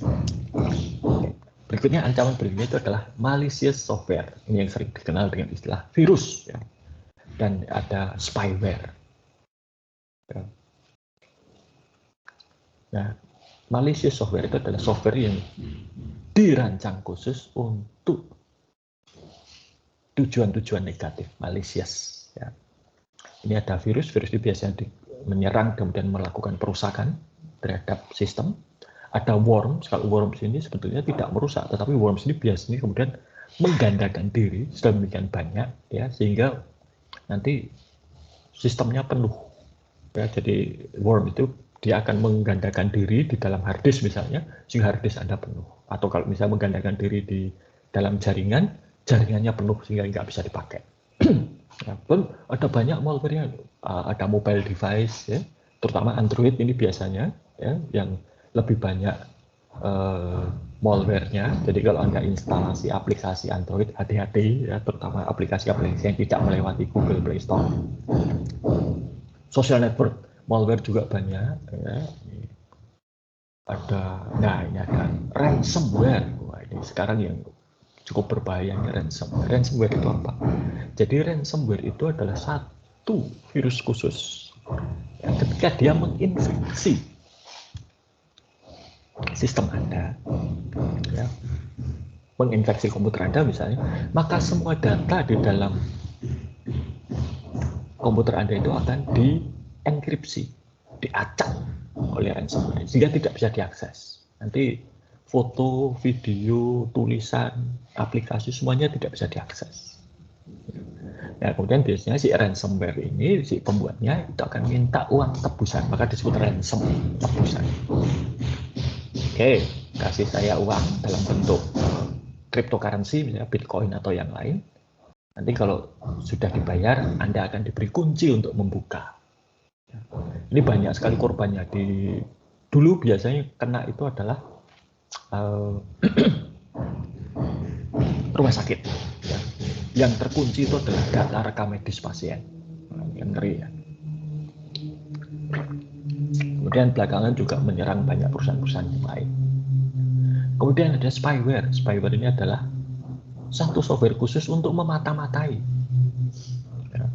Berikutnya, ancaman berikutnya itu adalah malicious software. Ini yang sering dikenal dengan istilah virus ya. Dan ada spyware ya. Nah, malicious software itu adalah software yang dirancang khusus untuk tujuan-tujuan negatif, malicious. Ya. Ini ada virus ini biasanya menyerang kemudian melakukan perusakan terhadap sistem. Ada worms, kalau worms ini sebetulnya tidak merusak, tetapi worms ini biasanya kemudian menggandakan diri sedemikian banyak, ya, sehingga nanti sistemnya penuh. Ya, jadi worm itu dia akan menggandakan diri di dalam hard disk misalnya, sehingga hard disk Anda penuh. Atau kalau misalnya menggandakan diri di dalam jaringan, jaringannya penuh sehingga nggak bisa dipakai. Ya, pun ada banyak malware-nya, ada mobile device, ya, terutama Android ini biasanya, ya, yang lebih banyak malware-nya. Jadi kalau Anda instalasi aplikasi Android, hati-hati, ya, terutama aplikasi-aplikasi yang tidak melewati Google Play Store. Social network malware juga banyak, ya. Ini ada ransomware. Wah, ini sekarang yang cukup berbahayanya ransomware. Ransomware itu apa? Jadi ransomware itu adalah satu virus khusus yang ketika dia menginfeksi sistem Anda, ya, menginfeksi komputer Anda misalnya, maka semua data di dalam komputer Anda itu akan dienkripsi, diacak oleh ransomware sehingga tidak bisa diakses. Nanti foto, video, tulisan, aplikasi semuanya tidak bisa diakses. Nah, kemudian biasanya si ransomware ini, si pembuatnya itu akan minta uang tebusan, maka disebut ransom, tebusan. Oke, kasih saya uang dalam bentuk cryptocurrency, misalnya Bitcoin atau yang lain. Nanti kalau sudah dibayar, Anda akan diberi kunci untuk membuka. Ini banyak sekali korbannya. Dulu biasanya kena itu adalah rumah sakit. Ya. Yang terkunci itu adalah data rekam medis pasien. Yang ngeri, ya. Kemudian belakangan juga menyerang banyak perusahaan-perusahaan yang lain. Kemudian ada spyware. Spyware ini adalah satu software khusus untuk memata-matai. Ya.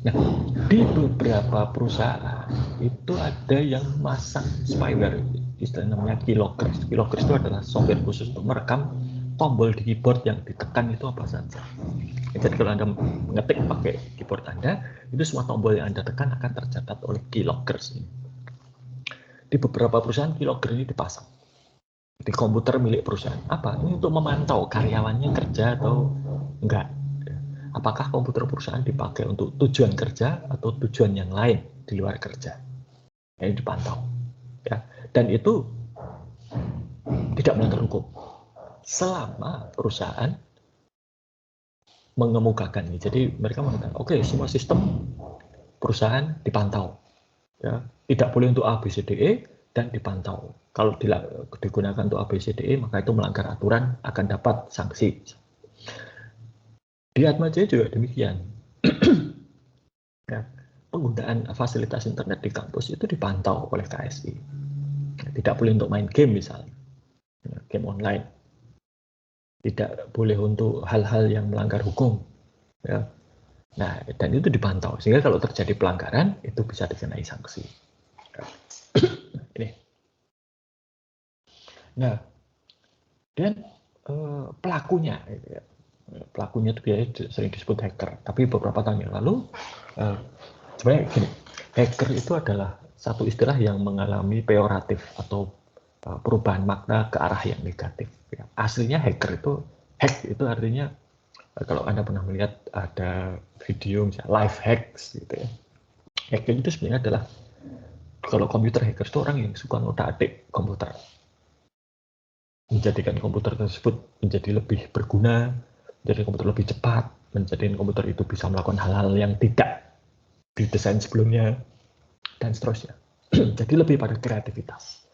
Nah, di beberapa perusahaan itu ada yang masang spyware, istilahnya namanya keylogger. Keylogger itu adalah software khusus untuk merekam tombol di keyboard yang ditekan itu apa saja. Jadi kalau Anda mengetik pakai keyboard Anda, itu semua tombol yang Anda tekan akan tercatat oleh keylogger ini. Di beberapa perusahaan keylogger ini dipasang di komputer milik perusahaan. Apa? Ini untuk memantau karyawannya kerja atau enggak. Apakah komputer perusahaan dipakai untuk tujuan kerja atau tujuan yang lain di luar kerja. Ini dipantau. Ya. Dan itu tidak melanggar hukum. Selama perusahaan mengemukakan ini. Jadi mereka mengatakan, oke, semua sistem perusahaan dipantau. Ya. Tidak boleh untuk A, B, C, D, E, dan dipantau. Kalau digunakan untuk A, B, C, D, E, maka itu melanggar aturan, akan dapat sanksi. Di Atmajaya juga demikian. Ya, penggunaan fasilitas internet di kampus itu dipantau oleh KSI. Tidak boleh untuk main game misalnya, game online. Tidak boleh untuk hal-hal yang melanggar hukum. Ya. Nah, dan itu dipantau. Sehingga kalau terjadi pelanggaran, itu bisa dikenai sanksi. Ya. Ini. Nah, dan pelakunya, ya. Pelakunya itu biasanya sering disebut hacker. Tapi beberapa tahun yang lalu, sebenarnya gini, hacker itu adalah satu istilah yang mengalami peyoratif atau perubahan makna ke arah yang negatif. Ya. Aslinya hacker itu, hack itu artinya, kalau Anda pernah melihat ada video misalnya live hacks gitu ya. Hacking itu sebenarnya adalah, kalau komputer hackers itu orang yang suka ngotak-atik komputer. Menjadikan komputer tersebut menjadi lebih berguna, menjadi komputer lebih cepat, menjadikan komputer itu bisa melakukan hal-hal yang tidak didesain sebelumnya, dan seterusnya. Jadi lebih pada kreativitas.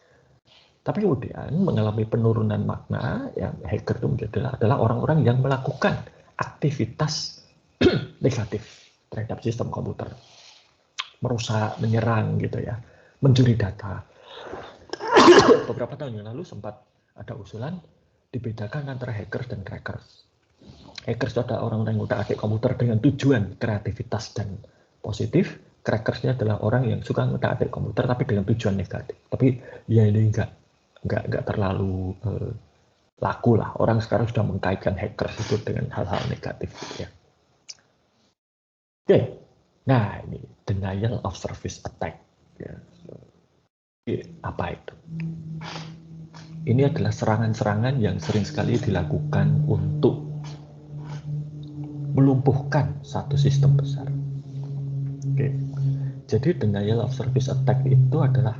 Tapi kemudian mengalami penurunan makna, yang hacker itu adalah orang-orang yang melakukan aktivitas negatif terhadap sistem komputer. Merusak, menyerang gitu ya, mencuri data. Beberapa tahun yang lalu sempat ada usulan dibedakan antara hackers dan crackers. Hackers itu ada orang-orang yang udah adik komputer dengan tujuan kreativitas dan positif. crackersnya adalah orang yang suka ngutak-atik komputer tapi dengan tujuan negatif. Tapi ya ini nggak terlalu laku lah. Orang sekarang sudah mengkaitkan hackers itu dengan hal-hal negatif gitu ya. Oke, nah ini denial of service attack. Ya. Apa itu? Ini adalah serangan-serangan yang sering sekali dilakukan untuk melumpuhkan satu sistem besar. Oke. Jadi denial of service attack itu adalah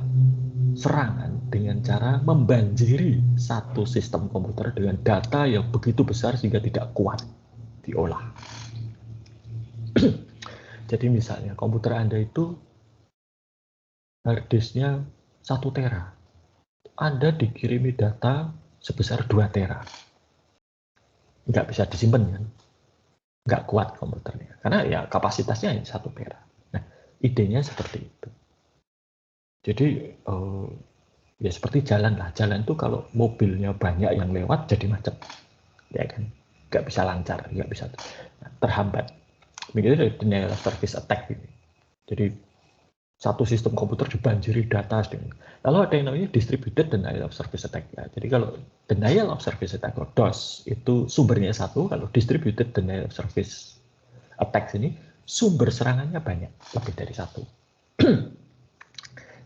serangan dengan cara membanjiri satu sistem komputer dengan data yang begitu besar sehingga tidak kuat diolah. Jadi misalnya komputer Anda itu hard disknya 1 tera. Anda dikirimi data sebesar 2 tera. Nggak bisa disimpan kan? Nggak kuat komputernya. Karena ya kapasitasnya hanya 1 tera. Nah, idenya seperti itu. Jadi ya seperti jalan lah. Jalan itu kalau mobilnya banyak yang lewat jadi macet. Ya kan? Nggak bisa lancar, nggak bisa terhambat. Begitu denial of service attack ini. Jadi satu sistem komputer dibanjiri data. Lalu ada yang namanya distributed denial of service attack. Ya, jadi kalau denial of service attack atau DOS itu sumbernya satu, kalau distributed denial of service attack ini sumber serangannya banyak, lebih dari satu.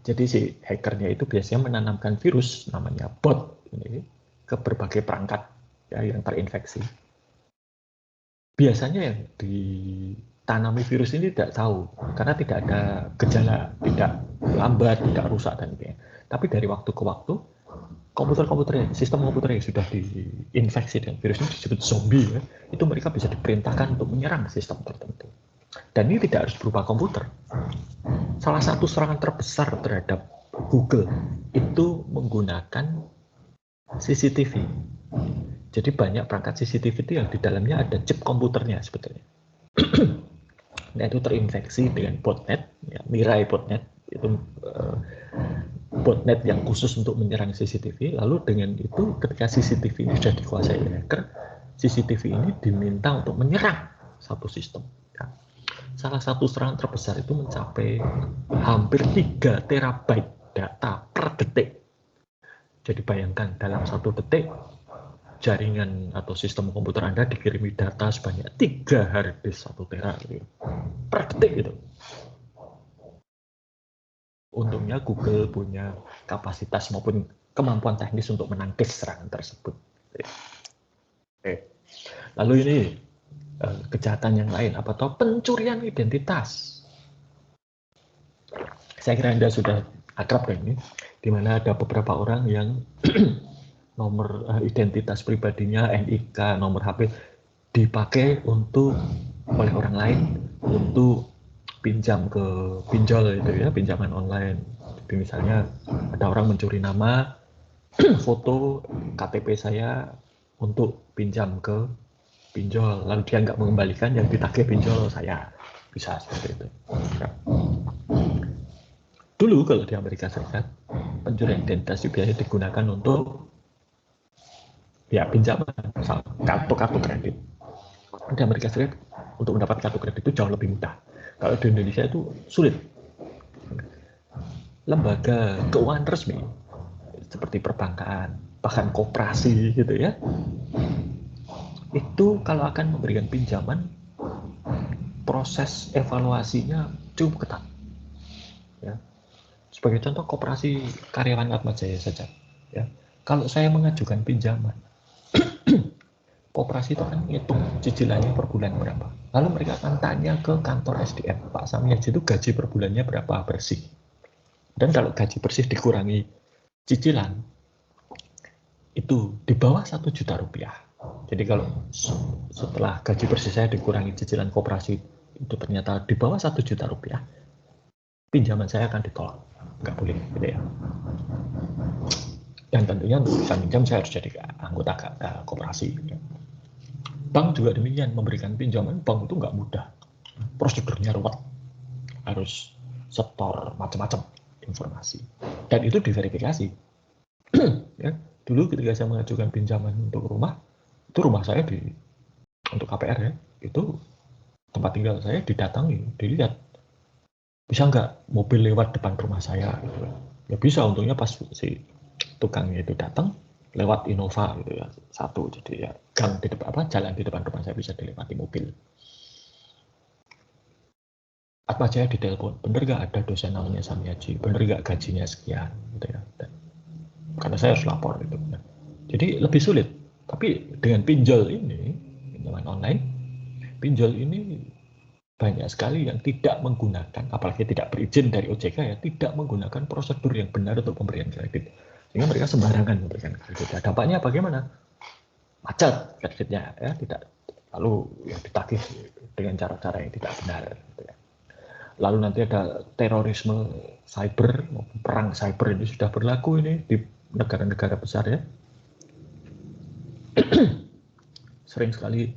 Jadi si hackernya itu biasanya menanamkan virus namanya bot ini ke berbagai perangkat ya, yang terinfeksi. Biasanya yang ditanami virus ini tidak tahu karena tidak ada gejala, tidak lambat, tidak rusak dan sebagainya. Tapi dari waktu ke waktu komputer-komputer, sistem komputer yang sudah diinfeksi dengan virus ini disebut zombie ya, itu mereka bisa diperintahkan untuk menyerang sistem tertentu. Dan ini tidak harus berupa komputer. Salah satu serangan terbesar terhadap Google itu menggunakan CCTV. Jadi banyak perangkat CCTV itu yang di dalamnya ada chip komputernya sebetulnya. Nah itu terinfeksi dengan botnet, ya, Mirai botnet, itu botnet yang khusus untuk menyerang CCTV. Lalu dengan itu ketika CCTV ini sudah dikuasai hacker, CCTV ini diminta untuk menyerang satu sistem. Ya. Salah satu serangan terbesar itu mencapai hampir 3 terabyte data per detik. Jadi bayangkan dalam 1 detik jaringan atau sistem komputer Anda dikirimi data sebanyak 3 hard disk 1 tera gitu. Per detik gitu. Untungnya Google punya kapasitas maupun kemampuan teknis untuk menangkis serangan tersebut. Oke. Lalu ini kejahatan yang lain, apa toh pencurian identitas. Saya kira Anda sudah akrab kan ini, di mana ada beberapa orang yang nomor identitas pribadinya, NIK, nomor HP dipakai untuk oleh orang lain untuk pinjam ke pinjol itu ya, pinjaman online. Jadi misalnya ada orang mencuri nama, foto KTP saya untuk pinjam ke pinjol, lalu dia nggak mengembalikan, yang ditagih pinjol saya, bisa seperti itu. Dulu kalau di Amerika Serikat pencurian identitas itu biasanya digunakan untuk ya pinjaman, misal kartu kredit. Di Amerika Serikat untuk mendapat kartu kredit itu jauh lebih mudah. Kalau di Indonesia itu sulit. Lembaga keuangan resmi seperti perbankan, bahkan koperasi gitu ya, itu kalau akan memberikan pinjaman, proses evaluasinya cukup ketat. Ya. Sebagai contoh koperasi karyawan Atmajaya saja. Ya. Kalau saya mengajukan pinjaman, koperasi itu kan ngitung cicilannya per bulan berapa. Lalu mereka akan tanya ke kantor SDM, Pak Samiaji itu gaji per bulannya berapa bersih. Dan kalau gaji bersih dikurangi cicilan, itu di bawah 1 juta rupiah. Jadi kalau setelah gaji bersih saya dikurangi cicilan koperasi itu ternyata di bawah 1 juta rupiah, pinjaman saya akan ditolak. Nggak boleh gitu ya. Dan tentunya untuk bisa pinjam saya harus jadi anggota koperasi. Bank juga demikian, memberikan pinjaman bank itu nggak mudah, prosedurnya ruwet, harus setor macam-macam informasi dan itu diverifikasi. Ya, dulu ketika saya mengajukan pinjaman untuk rumah, itu rumah saya untuk KPR ya, itu tempat tinggal saya didatangi, dilihat bisa nggak mobil lewat depan rumah saya gitu. Ya bisa, untungnya pas si tukangnya itu datang lewat Innova gitu ya, satu, jadi ya gang di depan jalan di depan rumah saya bisa dilewati mobil. Apa aja ditelepon, bener nggak ada dosen namanya Samiaji, bener nggak gajinya sekian gitu ya. Dan, karena saya harus lapor gitu ya. Jadi lebih sulit. Tapi dengan pinjol ini, pinjaman online, pinjol ini banyak sekali yang tidak menggunakan, apalagi tidak berizin dari OJK ya, tidak menggunakan prosedur yang benar untuk pemberian kredit. Sehingga mereka sembarangan memberikan kredit. Ya, dampaknya bagaimana? Macet kreditnya, ya, tidak, lalu ya, ditagih dengan cara-cara yang tidak benar. Gitu ya. Lalu nanti ada terorisme cyber, perang cyber ini sudah berlaku ini di negara-negara besar ya. Sering sekali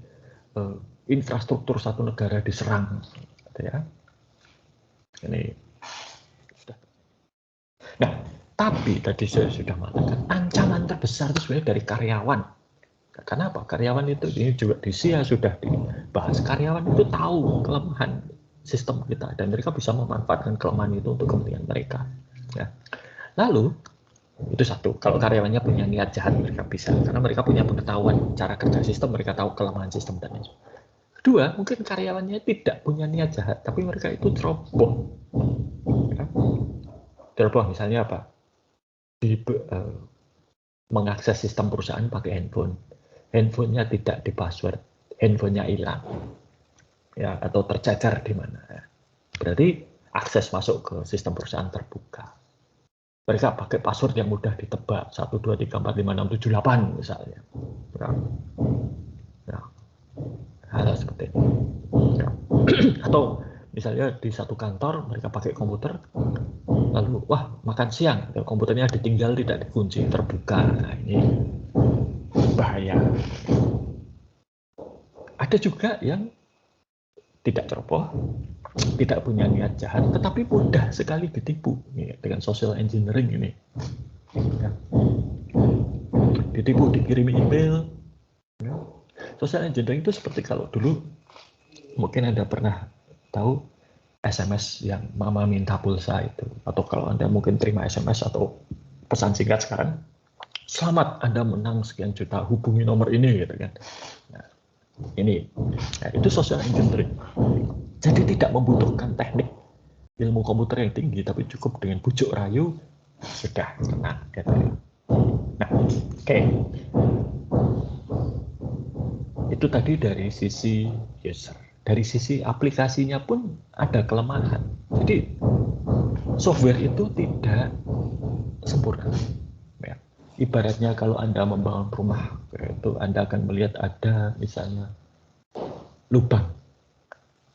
infrastruktur satu negara diserang, gitu ya. Ini sudah. Nah, tapi tadi saya sudah mengatakan ancaman terbesar itu sebenarnya dari karyawan. Kenapa? Karyawan itu ini juga di SIA sudah dibahas. Karyawan itu tahu kelemahan sistem kita dan mereka bisa memanfaatkan kelemahan itu untuk kepentingan mereka. Ya. Lalu itu satu, kalau karyawannya punya niat jahat mereka bisa, karena mereka punya pengetahuan cara kerja sistem, mereka tahu kelemahan sistem dan lain sebagainya. Kedua, mungkin karyawannya tidak punya niat jahat, tapi mereka itu ceroboh. Ya. Ceroboh misalnya apa? Mengakses sistem perusahaan pakai handphone. Handphonenya tidak di password, handphonenya hilang, ya, atau tercecer di mana. Ya. Berarti akses masuk ke sistem perusahaan terbuka. Mereka pakai password yang mudah ditebak, 1, 2, 3, 4, 5, 6, 7, 8 misalnya. Ya. Hal seperti itu. Ya. Atau misalnya di satu kantor mereka pakai komputer, lalu wah makan siang, komputernya ditinggal tidak dikunci, terbuka. Nah, ini bahaya. Ada juga yang tidak ceroboh, tidak punya niat jahat, tetapi mudah sekali ditipu ya, dengan social engineering ini. Ya. Ditipu, dikirimi email. Ya. Social engineering itu seperti kalau dulu mungkin Anda pernah tahu SMS yang mama minta pulsa itu, atau kalau Anda mungkin terima SMS atau pesan singkat sekarang, selamat Anda menang sekian juta, hubungi nomor ini gitu kan. Nah, ini ya, itu social engineering. Jadi tidak membutuhkan teknik ilmu komputer yang tinggi, tapi cukup dengan bujuk rayu sudah kena gitu. Nah, oke. Itu tadi dari sisi user. Dari sisi aplikasinya pun ada kelemahan. Jadi software itu tidak sempurna. Ya. Ibaratnya kalau Anda membangun rumah, itu Anda akan melihat ada misalnya lubang,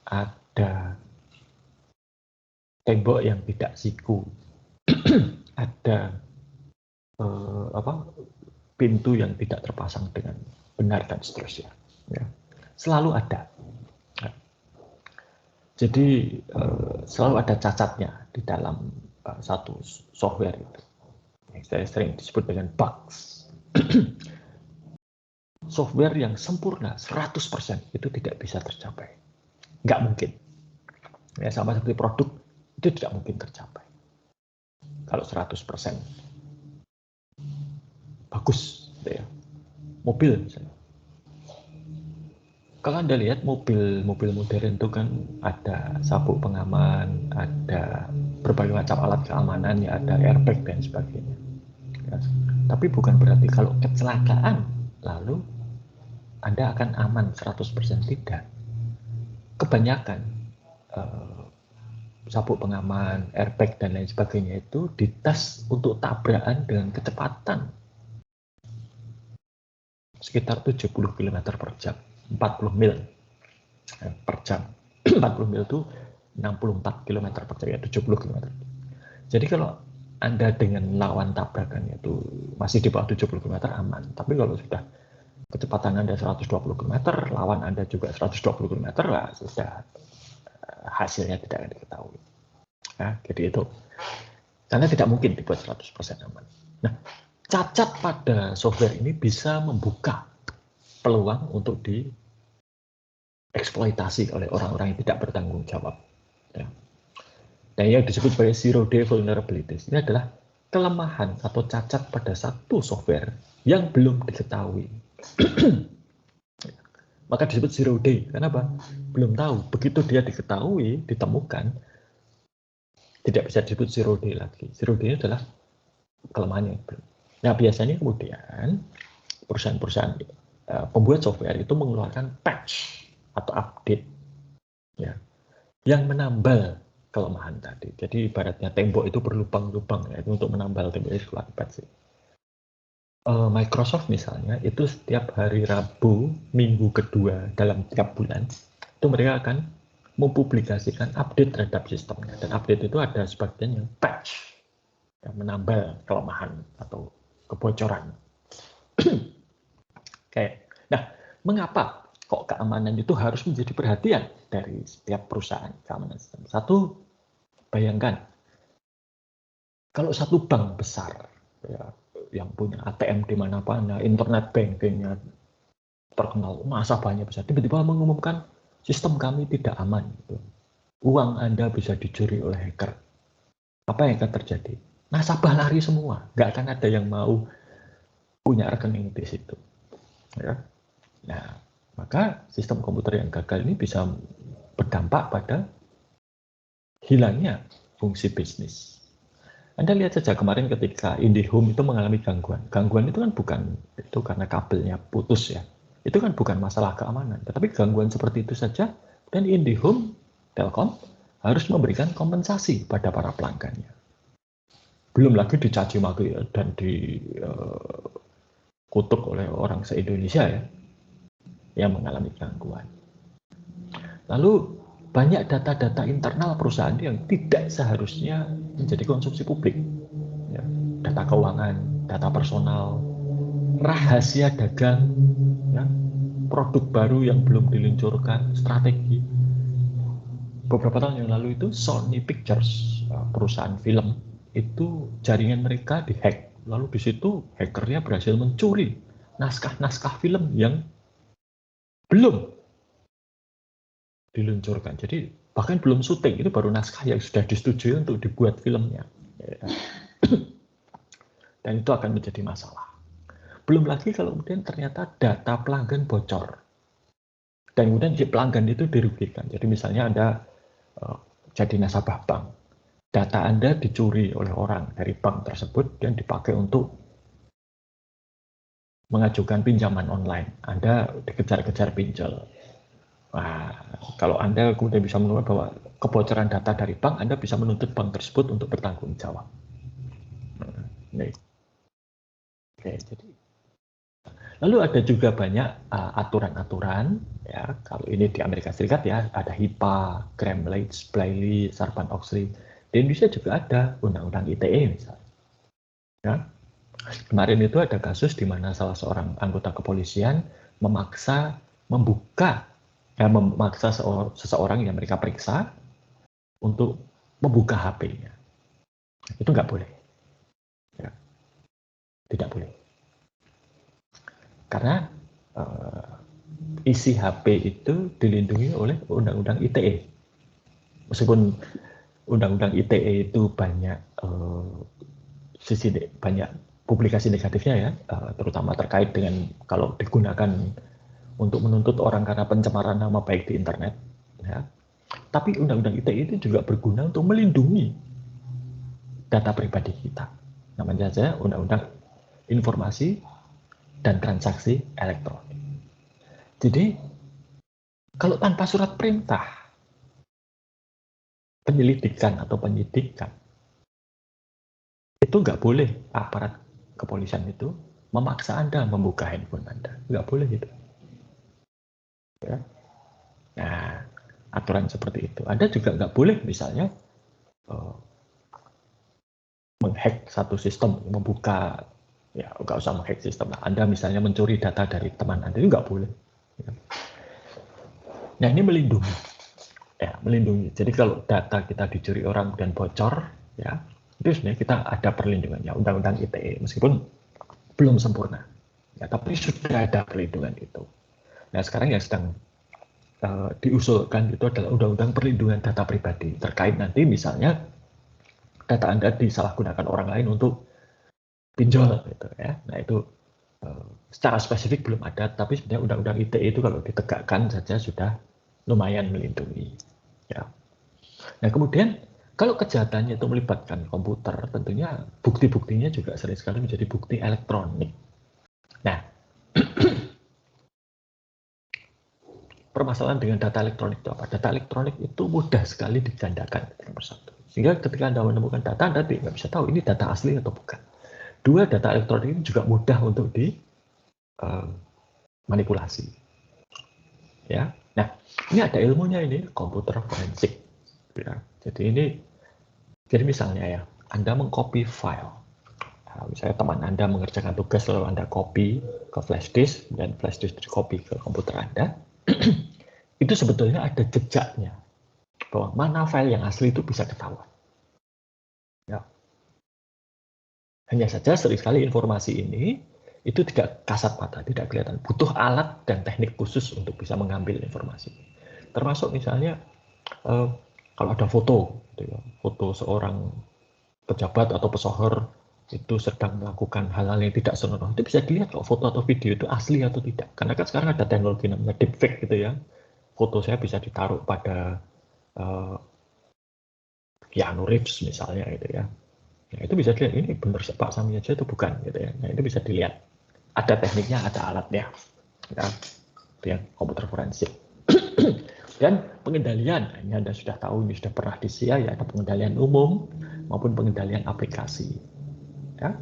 ada tembok yang tidak siku, ada pintu yang tidak terpasang dengan benar dan seterusnya. Ya. Selalu ada. Jadi selalu ada cacatnya di dalam satu software itu. Yang saya sering disebut dengan bugs. Software yang sempurna 100% itu tidak bisa tercapai. Nggak mungkin. Ya, sama seperti produk, itu tidak mungkin tercapai. Kalau 100% bagus. Gitu ya. Mobil misalnya. Kalau Anda lihat mobil modern itu kan ada sabuk pengaman, ada berbagai macam alat keamanan, ya ada airbag dan sebagainya. Ya. Tapi bukan berarti kalau kecelakaan lalu Anda akan aman 100% tidak. Kebanyakan sabuk pengaman, airbag dan lain sebagainya itu dites untuk tabrakan dengan kecepatan sekitar 70 km per jam, 40 mil per jam. 40 mil itu 64 km per jam, ya 70 km. Jadi kalau Anda dengan lawan tabrakan itu masih di bawah 70 km aman. Tapi kalau sudah kecepatan Anda 120 km, lawan Anda juga 120 km, lah sudah hasilnya tidak akan diketahui. Nah, jadi itu. Karena tidak mungkin dibuat 100% aman. Nah, cacat pada software ini bisa membuka peluang untuk dieksploitasi, eksploitasi oleh orang-orang yang tidak bertanggung jawab. Ya. Dan yang disebut sebagai zero day vulnerabilities ini adalah kelemahan atau cacat pada satu software yang belum diketahui. Maka disebut zero day. Kenapa? Belum tahu. Begitu dia diketahui, ditemukan, tidak bisa disebut zero day lagi. Zero day adalah kelemahan yang belum. Nah, biasanya kemudian perusahaan-perusahaan pembuat software itu mengeluarkan patch atau update ya, yang menambal kelemahan tadi. Jadi ibaratnya tembok itu berlubang-lubang ya, itu untuk menambal tembok itu keluar patch. Microsoft misalnya itu setiap hari Rabu minggu kedua dalam tiap bulan itu mereka akan mempublikasikan update terhadap sistemnya, dan update itu ada sebagian yang patch yang menambal kelemahan atau kebocoran. Kayak, nah, mengapa kok keamanan itu harus menjadi perhatian dari setiap perusahaan keamanan sistem? Satu, bayangkan kalau satu bank besar ya, yang punya ATM di mana-mana, internet bankingnya terkenal, nasabahnya besar, tiba-tiba mengumumkan sistem kami tidak aman, gitu. Uang Anda bisa dicuri oleh hacker. Apa yang akan terjadi? Nasabah lari semua, nggak akan ada yang mau punya rekening di situ. Ya. Nah, maka sistem komputer yang gagal ini bisa berdampak pada hilangnya fungsi bisnis. Anda lihat saja kemarin ketika IndiHome itu mengalami gangguan. Gangguan itu kan bukan itu karena kabelnya putus ya. Itu kan bukan masalah keamanan, tetapi gangguan seperti itu saja dan IndiHome Telkom harus memberikan kompensasi pada para pelanggannya. Belum lagi dicaci maki dan dikutuk oleh orang se-Indonesia ya yang mengalami gangguan. Lalu banyak data-data internal perusahaan yang tidak seharusnya menjadi konsumsi publik. Ya, data keuangan, data personal, rahasia dagang, ya, produk baru yang belum diluncurkan, strategi. Beberapa tahun yang lalu itu Sony Pictures, perusahaan film, itu jaringan mereka dihack. Lalu di situ hackernya berhasil mencuri naskah-naskah film yang belum diluncurkan. Jadi bahkan belum syuting, itu baru naskah yang sudah disetujui untuk dibuat filmnya. Dan itu akan menjadi masalah. Belum lagi kalau kemudian ternyata data pelanggan bocor. Dan kemudian si pelanggan itu dirugikan. Jadi misalnya Anda jadi nasabah bank. Data Anda dicuri oleh orang dari bank tersebut dan dipakai untuk mengajukan pinjaman online. Anda dikejar-kejar pinjol. Nah, kalau Anda kemudian bisa menemukan bahwa kebocoran data dari bank, Anda bisa menuntut bank tersebut untuk bertanggung jawab. Nah, oke, jadi lalu ada juga banyak aturan-aturan ya. Kalau ini di Amerika Serikat ya ada HIPAA, Gramm-Leach-Bliley, Sarbanes-Oxley. Di Indonesia juga ada Undang-Undang ITE misalnya. Ya. Kemarin itu ada kasus di mana salah seorang anggota kepolisian memaksa seseorang yang mereka periksa untuk membuka HP-nya. Itu nggak boleh. Ya. Tidak boleh. Karena isi HP itu dilindungi oleh Undang-Undang ITE. Meskipun Undang-Undang ITE itu banyak banyak publikasi negatifnya ya, terutama terkait dengan kalau digunakan untuk menuntut orang karena pencemaran nama baik di internet. Ya. Tapi Undang-Undang ITE itu juga berguna untuk melindungi data pribadi kita. Namanya saja Undang-Undang Informasi dan Transaksi Elektronik. Jadi, kalau tanpa surat perintah penyelidikan atau penyidikan, itu nggak boleh aparat kepolisian itu memaksa Anda membuka handphone Anda. Nggak boleh gitu. Ya. Nah, aturan seperti itu. Anda juga nggak boleh misalnya menghack satu sistem, membuka, ya nggak usah menghack sistem. Anda misalnya mencuri data dari teman Anda, itu nggak boleh. Nah, ini melindungi. Ya, melindungi. Jadi kalau data kita dicuri orang dan bocor, ya, itu sebenarnya kita ada perlindungannya, Undang-Undang ITE, meskipun belum sempurna. Ya, tapi sudah ada perlindungan itu. Nah, sekarang yang sedang diusulkan itu adalah Undang-Undang Perlindungan Data Pribadi, terkait nanti misalnya data Anda disalahgunakan orang lain untuk pinjol gitu ya. Nah itu secara spesifik belum ada, tapi sebenarnya Undang-Undang ITE itu kalau ditegakkan saja sudah lumayan melindungi. Ya. Nah kemudian kalau kejahatannya itu melibatkan komputer, tentunya bukti-buktinya juga sering sekali menjadi bukti elektronik. Nah, permasalahan dengan data elektronik itu apa? Data elektronik itu mudah sekali digandakan, nomor satu. Sehingga ketika Anda menemukan data, Anda tidak bisa tahu ini data asli atau bukan. Dua, data elektronik ini juga mudah untuk dimanipulasi. Ya, nah ini ada ilmunya ini, komputer forensik. Ya. Jadi misalnya ya, Anda mengcopy file. Nah, misalnya teman Anda mengerjakan tugas lalu Anda copy ke flash disk, dan flash disk di copy ke komputer Anda, itu sebetulnya ada jejaknya bahwa mana file yang asli itu bisa ketahuan. Ya. Hanya saja sering sekali informasi ini itu tidak kasat mata, tidak kelihatan. Butuh alat dan teknik khusus untuk bisa mengambil informasi. Termasuk misalnya kalau ada foto, gitu ya, foto seorang pejabat atau pesohor itu sedang melakukan hal-hal yang tidak senonoh, itu bisa dilihat kalau foto atau video itu asli atau tidak. Karena kan sekarang ada teknologi namanya deepfake gitu ya. Foto saya bisa ditaruh pada Keanu Reeves misalnya gitu ya. Nah, itu bisa dilihat ini benar Pak Sami aja itu bukan gitu ya. Nah, itu bisa dilihat. Ada tekniknya, ada alatnya. Ya, itu yang komputer forensik. Dan pengendalian, ini Anda sudah tahu, ini sudah pernah di CIA, ya, ada pengendalian umum maupun pengendalian aplikasi. Ya.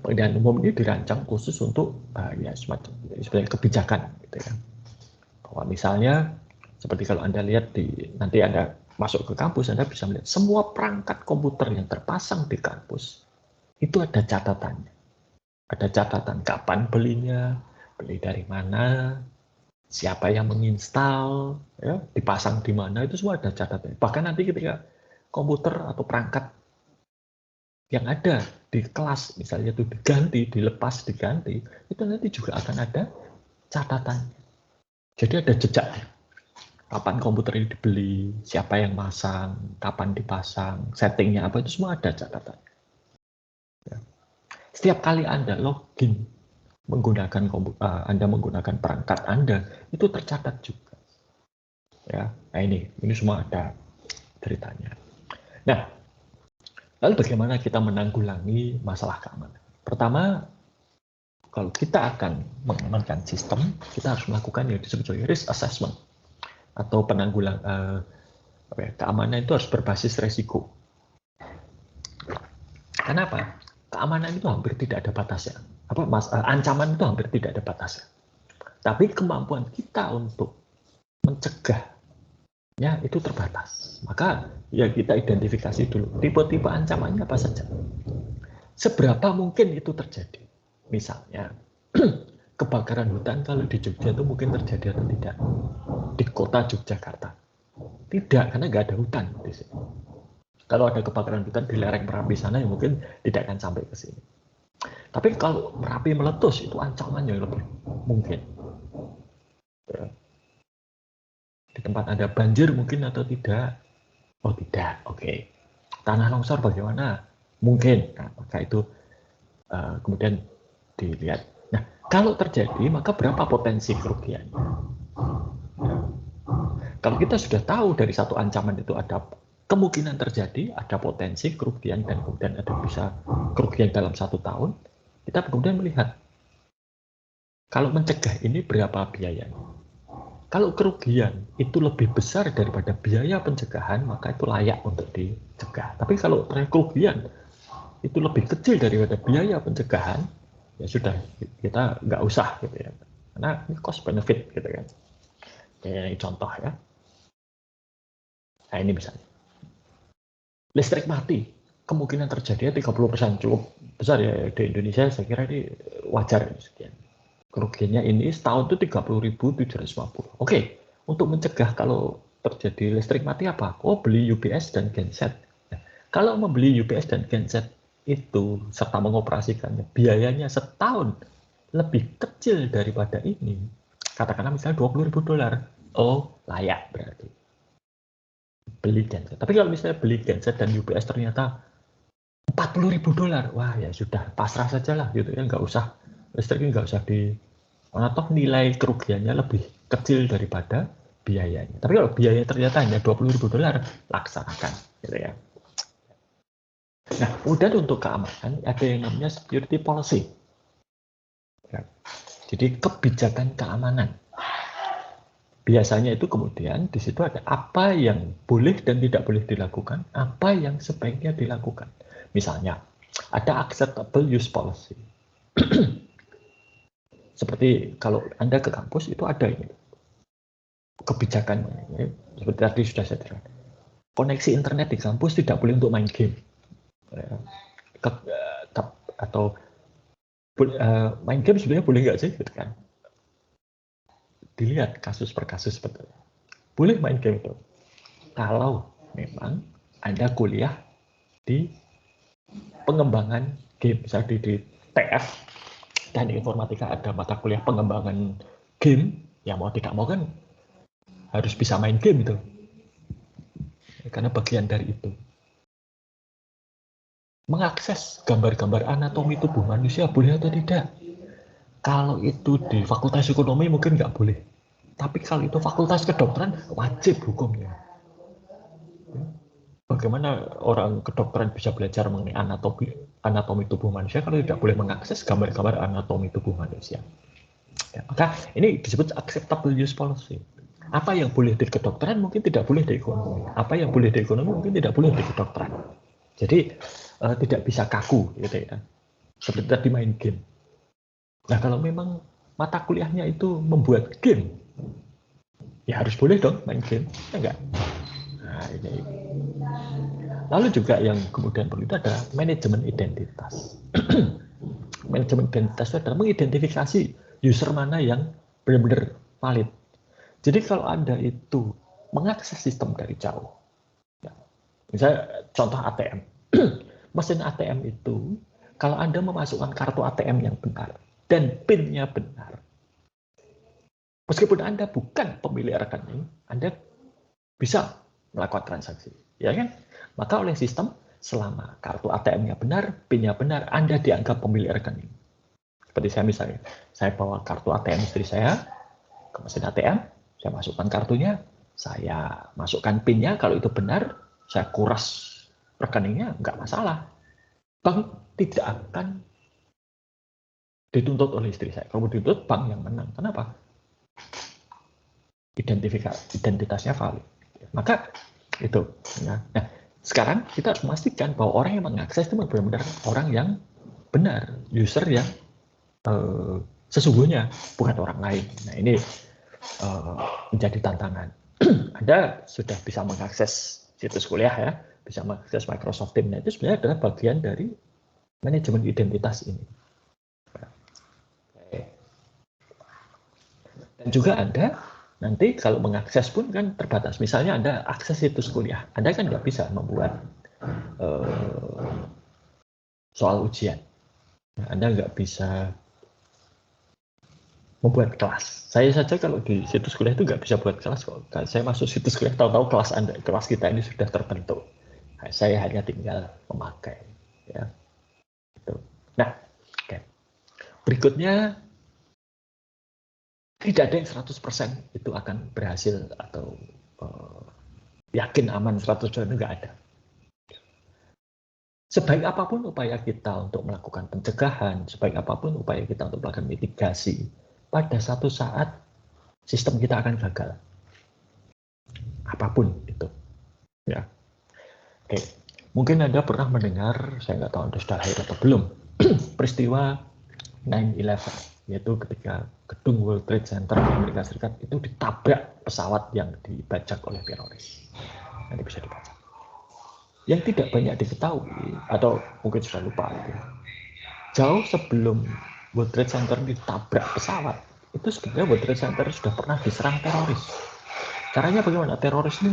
Pengendalian umum ini dirancang khusus untuk ya semacam sebenarnya kebijakan gitu ya. Bahwa misalnya seperti kalau Anda lihat nanti Anda masuk ke kampus, Anda bisa melihat semua perangkat komputer yang terpasang di kampus itu ada catatannya. Ada catatan kapan belinya, beli dari mana, siapa yang menginstal, ya, dipasang di mana, itu semua ada catatannya. Bahkan nanti ketika komputer atau perangkat yang ada di kelas, misalnya itu diganti, dilepas, diganti, itu nanti juga akan ada catatannya. Jadi ada jejaknya. Kapan komputer ini dibeli, siapa yang masang, kapan dipasang, settingnya apa, itu semua ada catatan. Ya. Setiap kali Anda login menggunakan Anda menggunakan perangkat Anda, itu tercatat juga. Ya, nah ini semua ada ceritanya. Nah, lalu bagaimana kita menanggulangi masalah keamanan? Pertama, kalau kita akan mengamankan sistem, kita harus melakukan yang disebut sebagai risk assessment atau keamanan itu harus berbasis resiko. Kenapa? Keamanan itu hampir tidak ada batasnya. Ancaman itu hampir tidak ada batasnya. Tapi kemampuan kita untuk mencegahnya itu terbatas. Maka ya kita identifikasi dulu tipe-tipe ancamannya apa saja. Seberapa mungkin itu terjadi? Misalnya kebakaran hutan kalau di Jogja itu mungkin terjadi atau tidak? Di kota Yogyakarta. Tidak, karena nggak ada hutan di sini. Kalau ada kebakaran hutan di lereng Merapi sana, ya mungkin tidak akan sampai ke sini. Tapi kalau Merapi meletus, itu ancamannya lebih mungkin. Ya. Di tempat ada banjir mungkin atau tidak? Oh tidak, oke. Tanah longsor bagaimana? Mungkin. Nah, maka itu kemudian dilihat. Nah, kalau terjadi, maka berapa potensi kerugian? Ya. Kalau kita sudah tahu dari satu ancaman itu ada kemungkinan terjadi, ada potensi kerugian, dan kemudian ada bisa kerugian dalam 1 tahun, kita kemudian melihat kalau mencegah ini berapa biayanya. Kalau kerugian itu lebih besar daripada biaya pencegahan, maka itu layak untuk dicegah. Tapi kalau kerugian itu lebih kecil daripada biaya pencegahan, ya sudah, kita nggak usah gitu ya. Karena ini cost benefit gitu kan. Ini contoh ya. Nah ini misalnya. Listrik mati, kemungkinan terjadinya 30%, cukup besar ya di Indonesia, saya kira ini wajar sekian. Kerugiannya ini setahun itu 30.750. Oke, untuk mencegah kalau terjadi listrik mati apa? Oh, beli UPS dan genset. Nah, kalau membeli UPS dan genset itu serta mengoperasikannya, biayanya setahun lebih kecil daripada ini. Katakanlah misalnya $20.000. Oh, layak berarti. Beli genset. Tapi kalau misalnya beli genset dan UPS ternyata $40.000, wah ya sudah, pasrah saja lah gitu ya, nggak usah, listriknya nggak usah di, atau nilai kerugiannya lebih kecil daripada biayanya. Tapi kalau biayanya ternyata hanya $20.000, laksanakan gitu ya. Nah, kemudian untuk keamanan ada yang namanya security policy. Ya. Jadi kebijakan keamanan. Biasanya itu kemudian di situ ada apa yang boleh dan tidak boleh dilakukan, apa yang sebaiknya dilakukan. Misalnya, ada acceptable use policy. Seperti kalau Anda ke kampus itu ada ini. Kebijakan, ya, seperti tadi sudah saya terangkan. Koneksi internet di kampus tidak boleh untuk main game. Atau main game sebenarnya boleh nggak sih? Gitu kan. Dilihat kasus per kasus sebetulnya. Boleh main game itu. Kalau memang Anda kuliah di pengembangan game, misalnya di TF dan informatika ada mata kuliah pengembangan game, ya mau tidak mau kan harus bisa main game itu. Karena bagian dari itu. Mengakses gambar-gambar anatomi tubuh manusia boleh atau tidak? Kalau itu di fakultas ekonomi mungkin nggak boleh. Tapi kalau itu fakultas kedokteran, wajib hukumnya. Bagaimana orang kedokteran bisa belajar mengenai anatomi tubuh manusia kalau tidak boleh mengakses gambar-gambar anatomi tubuh manusia? Ya, maka ini disebut acceptable use policy. Apa yang boleh di kedokteran mungkin tidak boleh di ekonomi. Apa yang boleh di ekonomi mungkin tidak boleh di kedokteran. Jadi tidak bisa kaku, gitu ya. Seperti tadi main game. Nah kalau memang mata kuliahnya itu membuat game, ya harus boleh dong main game, ya enggak? Nah, ini. Lalu juga yang kemudian perlu itu adalah manajemen identitas. Manajemen identitas itu adalah mengidentifikasi user mana yang benar-benar valid. Jadi kalau Anda itu mengakses sistem dari jauh, ya, misalnya contoh ATM, mesin ATM itu kalau Anda memasukkan kartu ATM yang benar dan PIN-nya benar, meskipun Anda bukan pemilik rekening, Anda bisa melakukan transaksi, ya kan? Maka oleh sistem, selama kartu ATM-nya benar, PIN-nya benar, Anda dianggap pemilik rekening. Seperti saya misalnya, saya bawa kartu ATM istri saya ke mesin ATM, saya masukkan kartunya, saya masukkan PIN-nya, kalau itu benar, saya kuras rekeningnya, nggak masalah. Bank tidak akan dituntut oleh istri saya. Kalau dituntut, bank yang menang. Kenapa? Identitasnya valid. Maka itu. Nah, sekarang kita harus memastikan bahwa orang yang mengakses itu benar-benar orang yang benar, user yang sesungguhnya, bukan orang lain. Nah ini menjadi tantangan. Anda sudah bisa mengakses situs kuliah ya, bisa mengakses Microsoft Teams. Nah, itu sebenarnya adalah bagian dari manajemen identitas ini. Dan juga Anda nanti kalau mengakses pun kan terbatas. Misalnya Anda akses situs kuliah, Anda kan nggak bisa membuat soal ujian. Anda nggak bisa membuat kelas. Saya saja kalau di situs kuliah itu nggak bisa buat kelas kok. Saya masuk situs kuliah, tahu-tahu kelas kita ini sudah terbentuk. Nah, saya hanya tinggal memakai. Ya. Nah, okay. Berikutnya, tidak ada yang 100% itu akan berhasil atau yakin aman 100% itu nggak ada. Sebaik apapun upaya kita untuk melakukan pencegahan, sebaik apapun upaya kita untuk melakukan mitigasi, pada satu saat sistem kita akan gagal. Apapun itu. Ya. Oke. Mungkin Anda pernah mendengar, saya nggak tahu Anda sudah lahir atau belum, peristiwa 9/11, yaitu ketika gedung World Trade Center di Amerika Serikat itu ditabrak pesawat yang dibajak oleh teroris. Nanti bisa dibaca. Yang tidak banyak diketahui, atau mungkin sudah lupa, jauh sebelum World Trade Center ditabrak pesawat, itu sebenarnya World Trade Center sudah pernah diserang teroris. Caranya bagaimana? Teroris ini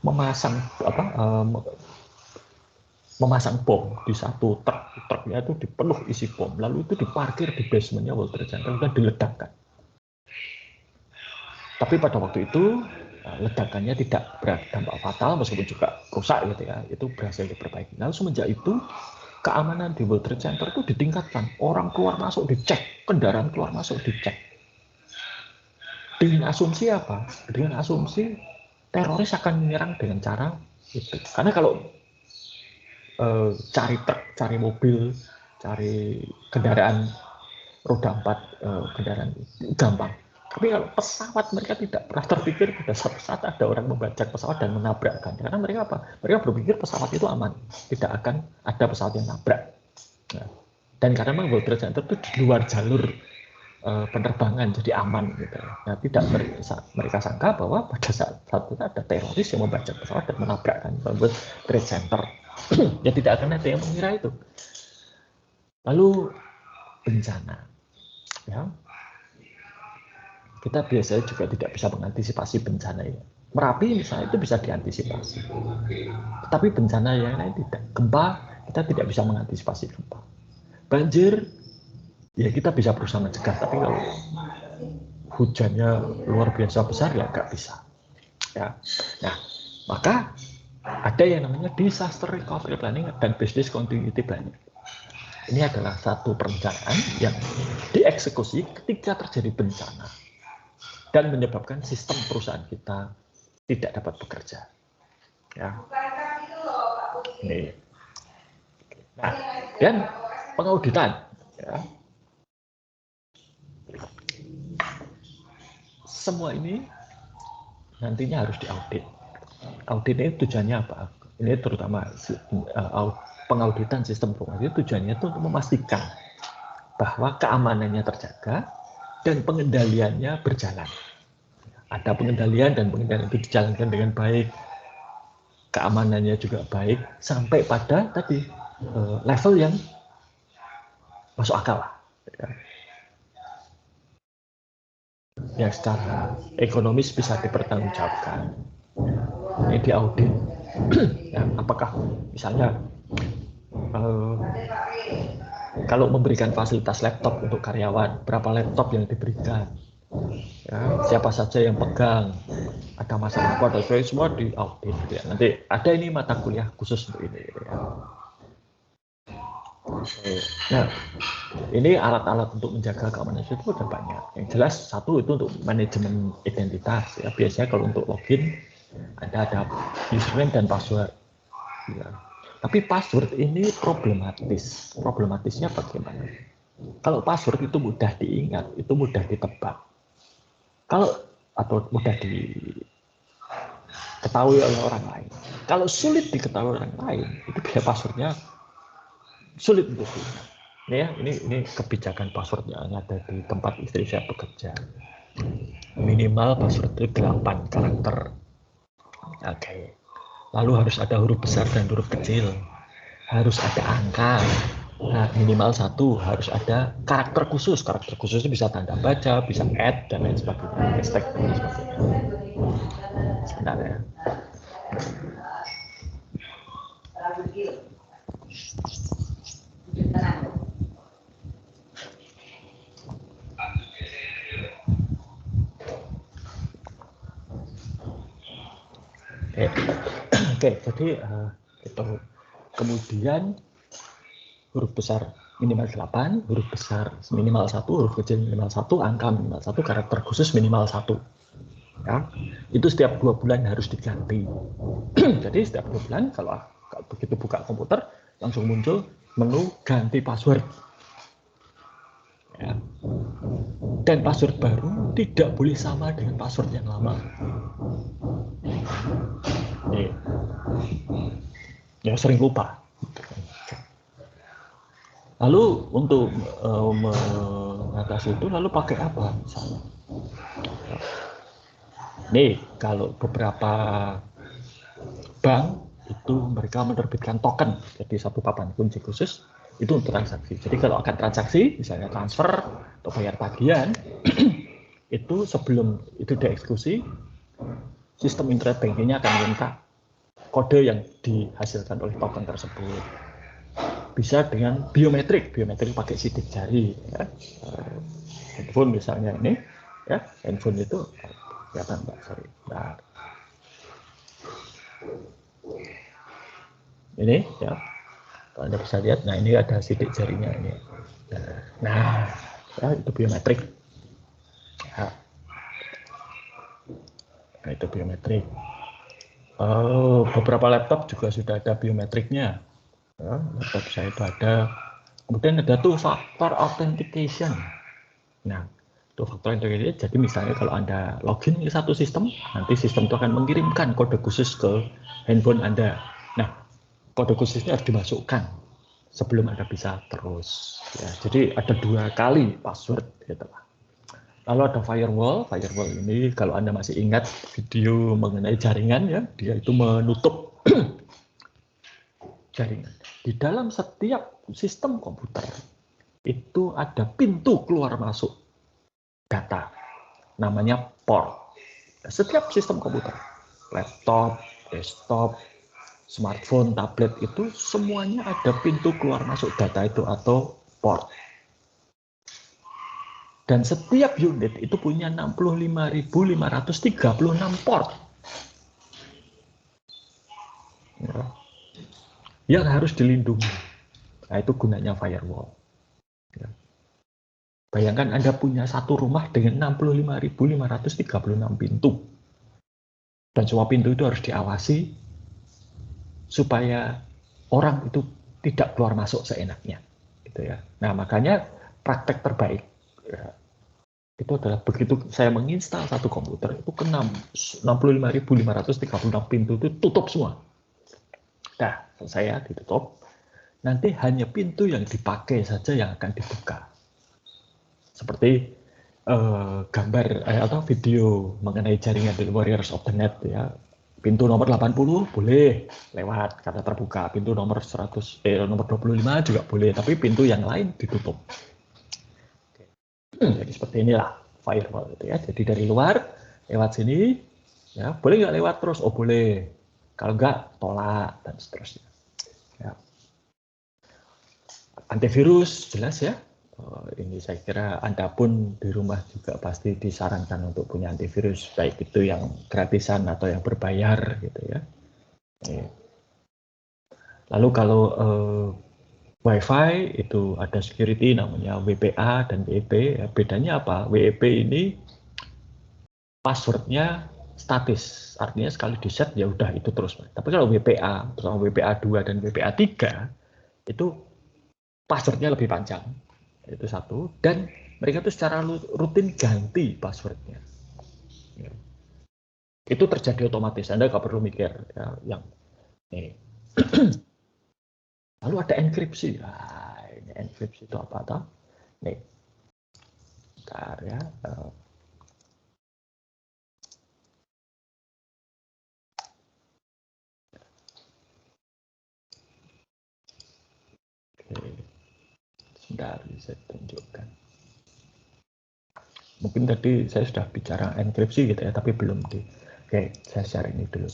memasang bom di satu truknya itu dipenuh isi bom, lalu itu diparkir di basementnya World Trade Center dan diledakkan. Tapi pada waktu itu ledakannya tidak berdampak fatal meskipun juga rusak gitu ya. Itu berhasil diperbaiki. Lalu semenjak itu keamanan di World Trade Center itu ditingkatkan. Orang keluar masuk dicek, kendaraan keluar masuk dicek. Dengan asumsi apa? Dengan asumsi teroris akan menyerang dengan cara itu. Karena kalau cari truk, cari mobil, cari kendaraan roda 4, kendaraan gampang. Tapi kalau pesawat, mereka tidak pernah terpikir pada suatu saat ada orang membajak pesawat dan menabrakkan. Karena mereka apa? Mereka berpikir pesawat itu aman, tidak akan ada pesawat yang nabrak. Nah, dan karena memang World Trade Center itu di luar jalur penerbangan, jadi aman gitu. Nah, tidak mereka sangka bahwa pada saat itu ada teroris yang membajak pesawat dan menabrakkan World Trade Center. Ya tidak akan ada yang mengira itu. Lalu bencana, ya. Kita biasanya juga tidak bisa mengantisipasi bencana ya. Merapi misalnya itu bisa diantisipasi. Tapi bencana yang lain tidak. Gempa, kita tidak bisa mengantisipasi gempa. Banjir, ya kita bisa berusaha mencegah. Tapi kalau hujannya luar biasa besar, ya nggak bisa. Ya. Nah, maka ada yang namanya disaster recovery planning dan business continuity planning. Ini adalah satu perencanaan yang dieksekusi ketika terjadi bencana dan menyebabkan sistem perusahaan kita tidak dapat bekerja. Ya. Ini. Nah, dan pengauditan. Ya. Semua ini nantinya harus diaudit. Audit ini tujuannya apa? Ini terutama pengauditan sistem keuangan itu tujuannya itu untuk memastikan bahwa keamanannya terjaga dan pengendaliannya berjalan. Ada pengendalian dan pengendalian itu dijalankan dengan baik, keamanannya juga baik sampai pada tadi level yang masuk akal, ya. Yang secara ekonomis bisa dipertanggungjawabkan. Ini diaudit. Ya, apakah misalnya kalau memberikan fasilitas laptop untuk karyawan, berapa laptop yang diberikan, ya, siapa saja yang pegang, ada masalah apa, dan semua diaudit. Ya. Nanti ada ini mata kuliah khusus untuk ini. Ya. Nah, ini alat-alat untuk menjaga keamanan itu sudah banyak. Yang jelas satu itu untuk manajemen identitas. Ya. Biasanya kalau untuk login ada username dan password. Ya. Tapi password ini problematis. Problematisnya bagaimana? Kalau password itu mudah diingat, itu mudah ditebak. Kalau atau mudah diketahui oleh orang lain. Kalau sulit diketahui orang lain, itu bisa passwordnya sulit untuk diingat. Ya, ini kebijakan password yang ada di tempat istri saya bekerja. Minimal password itu 8 karakter. Oke. Lalu harus ada huruf besar dan huruf kecil. Harus ada angka. Nah, minimal 1, harus ada karakter khusus. Karakter khusus itu bisa tanda baca, bisa add, dan lain sebagainya. Hashtag dan lain sebagainya. Sebentar ya. Oke, jadi itu. Kemudian huruf besar minimal 8, huruf besar minimal 1, huruf kecil minimal 1, angka minimal 1, karakter khusus minimal 1. Ya, itu setiap 2 bulan harus diganti. Jadi setiap 2 bulan kalau begitu buka komputer langsung muncul menu ganti password. Ya. Dan password baru tidak boleh sama dengan password yang lama. Nih. Ya sering lupa. Lalu untuk mengatasi itu lalu pakai apa misalnya? Nih, kalau beberapa bank itu mereka menerbitkan token, jadi satu papan kunci khusus itu untuk transaksi. Jadi kalau akan transaksi, misalnya transfer atau bayar tagihan, itu sebelum itu dieksekusi, sistem internet banking-nya akan meminta kode yang dihasilkan oleh token tersebut. Bisa dengan biometrik pakai sidik jari. Ya. Handphone misalnya ini, ya handphone itu Kelihatan Mbak, sorry. Nah. Ini ya, kalau Anda bisa lihat, nah ini ada sidik jarinya ini. Nah ya, itu biometrik. Ya. Nah, itu biometrik. Beberapa laptop juga sudah ada biometriknya. Ya, laptop saya itu ada. Kemudian ada tuh faktor authentication. Nah, itu faktor authentication. Jadi misalnya kalau Anda login ke satu sistem, nanti sistem itu akan mengirimkan kode khusus ke handphone Anda. Nah, kode khususnya harus dimasukkan sebelum Anda bisa terus. Ya, jadi ada 2 kali password. Gitu. Lalu ada firewall. Firewall ini kalau Anda masih ingat video mengenai jaringan, ya, dia itu menutup jaringan. Di dalam setiap sistem komputer itu ada pintu keluar masuk data, namanya port. Setiap sistem komputer, laptop, desktop, smartphone, tablet itu semuanya ada pintu keluar masuk data itu atau port. Dan setiap unit itu punya 65.536 port. Ya. Yang harus dilindungi. Nah, itu gunanya firewall. Ya. Bayangkan Anda punya satu rumah dengan 65.536 pintu. Dan semua pintu itu harus diawasi supaya orang itu tidak keluar masuk seenaknya. Gitu ya. Nah, makanya praktek terbaik ya, itu adalah begitu saya menginstal satu komputer itu ke 65.536 pintu itu tutup semua. Nah, selesai ditutup. Nanti hanya pintu yang dipakai saja yang akan dibuka. Seperti gambar atau video mengenai jaringan The Warriors of the Net ya. Pintu nomor 80 boleh lewat karena terbuka. Pintu nomor nomor 25 juga boleh, tapi pintu yang lain ditutup. Jadi seperti inilah firewall itu ya. Jadi dari luar lewat sini ya, boleh nggak lewat terus? Oh boleh. Kalau nggak tolak dan seterusnya. Ya. Antivirus jelas ya. Ini saya kira Anda pun di rumah juga pasti disarankan untuk punya antivirus, baik itu yang gratisan atau yang berbayar gitu ya. Lalu kalau Wi-Fi itu ada security namanya WPA dan WEP. Ya, bedanya apa? WEP ini passwordnya statis, artinya sekali di set ya udah itu terus. Tapi kalau WPA, terutama WPA 2 dan WPA 3 itu passwordnya lebih panjang. Itu satu. Dan mereka itu secara rutin ganti passwordnya. Ya. Itu terjadi otomatis. Anda nggak perlu mikir ya, yang ini. Lalu ada enkripsi. Nah, ini enkripsi itu apa toh? Nih. Bentar ya. Oke. Sebentar, bisa tunjukkan. Mungkin tadi saya sudah bicara enkripsi gitu ya, tapi belum di. Oke, saya share ini dulu.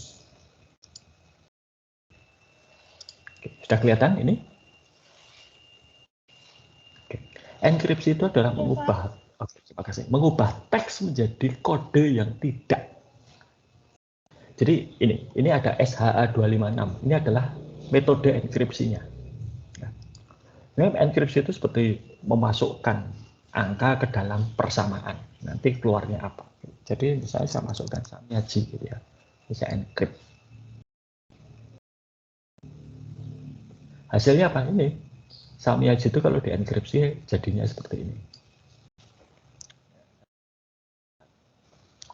Oke, sudah kelihatan ini? Oke. Enkripsi itu adalah mengubah teks menjadi kode yang tidak. Jadi ini ada SHA-256. Ini adalah metode enkripsinya. Nah, enkripsi itu seperti memasukkan angka ke dalam persamaan. Nanti keluarnya apa? Jadi misalnya saya masukkan Samyaji gitu ya. Bisa encrypt. Hasilnya apa ini? Samyaji itu kalau dienkripsi jadinya seperti ini.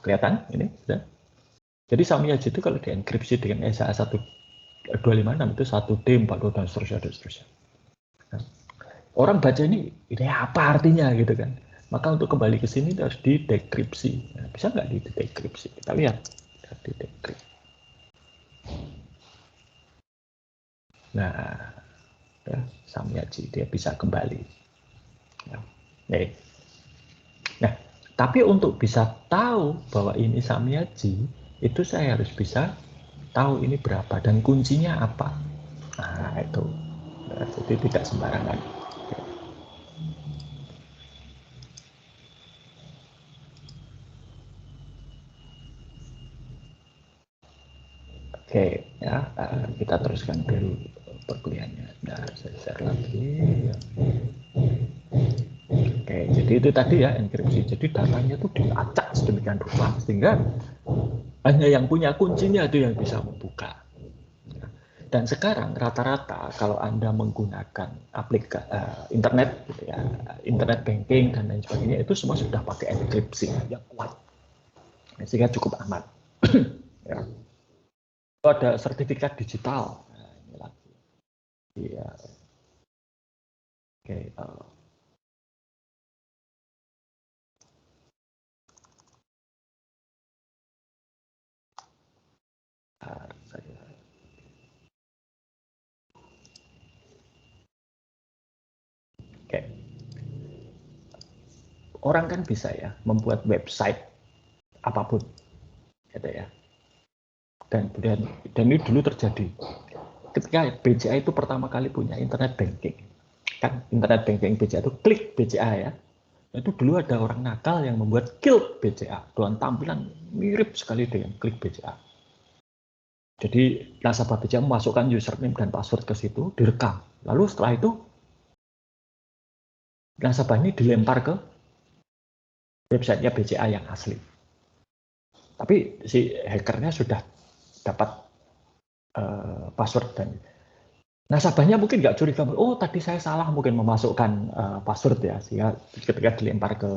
Kelihatan ini? Ya. Jadi Samyaji itu kalau dienkripsi dengan SHA-1256 itu 1D, 40 dan seterusnya. Nah, orang baca ini apa artinya gitu kan? Maka untuk kembali ke sini harus didekripsi. Nah, bisa nggak didekripsi? Kita lihat. Didekripsi. Nah, ya, Samyaji dia bisa kembali. Ya. Nah, tapi untuk bisa tahu bahwa ini Samyaji, itu saya harus bisa tahu ini berapa dan kuncinya apa. Nah, itu. Nah, jadi tidak sembarangan. Oke, ya kita teruskan dulu perkuliahannya. Nah, saya share lagi. Oke, jadi itu tadi ya enkripsi. Jadi datanya itu diacak sedemikian rupa sehingga hanya yang punya kuncinya itu yang bisa membuka. Dan sekarang rata-rata kalau Anda menggunakan internet, gitu ya, internet banking dan lain sebagainya itu semua sudah pakai enkripsi yang kuat, sehingga cukup aman. Ya. Ada sertifikat digital. Nah, ini lagi. Iya. Oke. Saya Oke. Orang kan bisa ya membuat website apapun, gitu ya. Dan ini dulu terjadi ketika BCA itu pertama kali punya internet banking. Kan internet banking BCA itu klik BCA ya. Itu dulu ada orang nakal yang membuat Kill BCA dengan tampilan mirip sekali dengan klik BCA. Jadi nasabah BCA memasukkan username dan password ke situ, direkam. Lalu setelah itu nasabah ini dilempar ke websitenya BCA yang asli. Tapi si hackernya sudah dapat password dan nasabahnya mungkin nggak curiga, oh tadi saya salah mungkin memasukkan password ya, sehingga ketika dilempar ke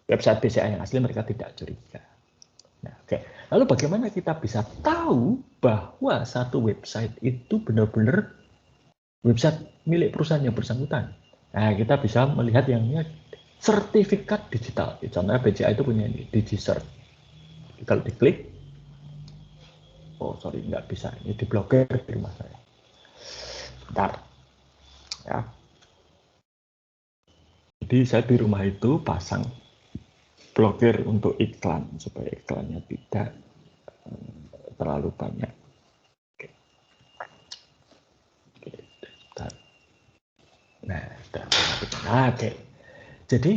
website BCA yang asli mereka tidak curiga. Nah, oke. Lalu bagaimana kita bisa tahu bahwa satu website itu benar-benar website milik perusahaan yang bersangkutan? Nah, kita bisa melihat yang ini sertifikat digital. Contohnya BCA itu punya ini, DigiCert. Kalau diklik, oh sorry nggak bisa, ini diblokir di rumah saya. Bentar, ya. Jadi saya di rumah itu pasang blokir untuk iklan supaya iklannya tidak terlalu banyak. Oke. Oke, bentar. Nah, oke. Jadi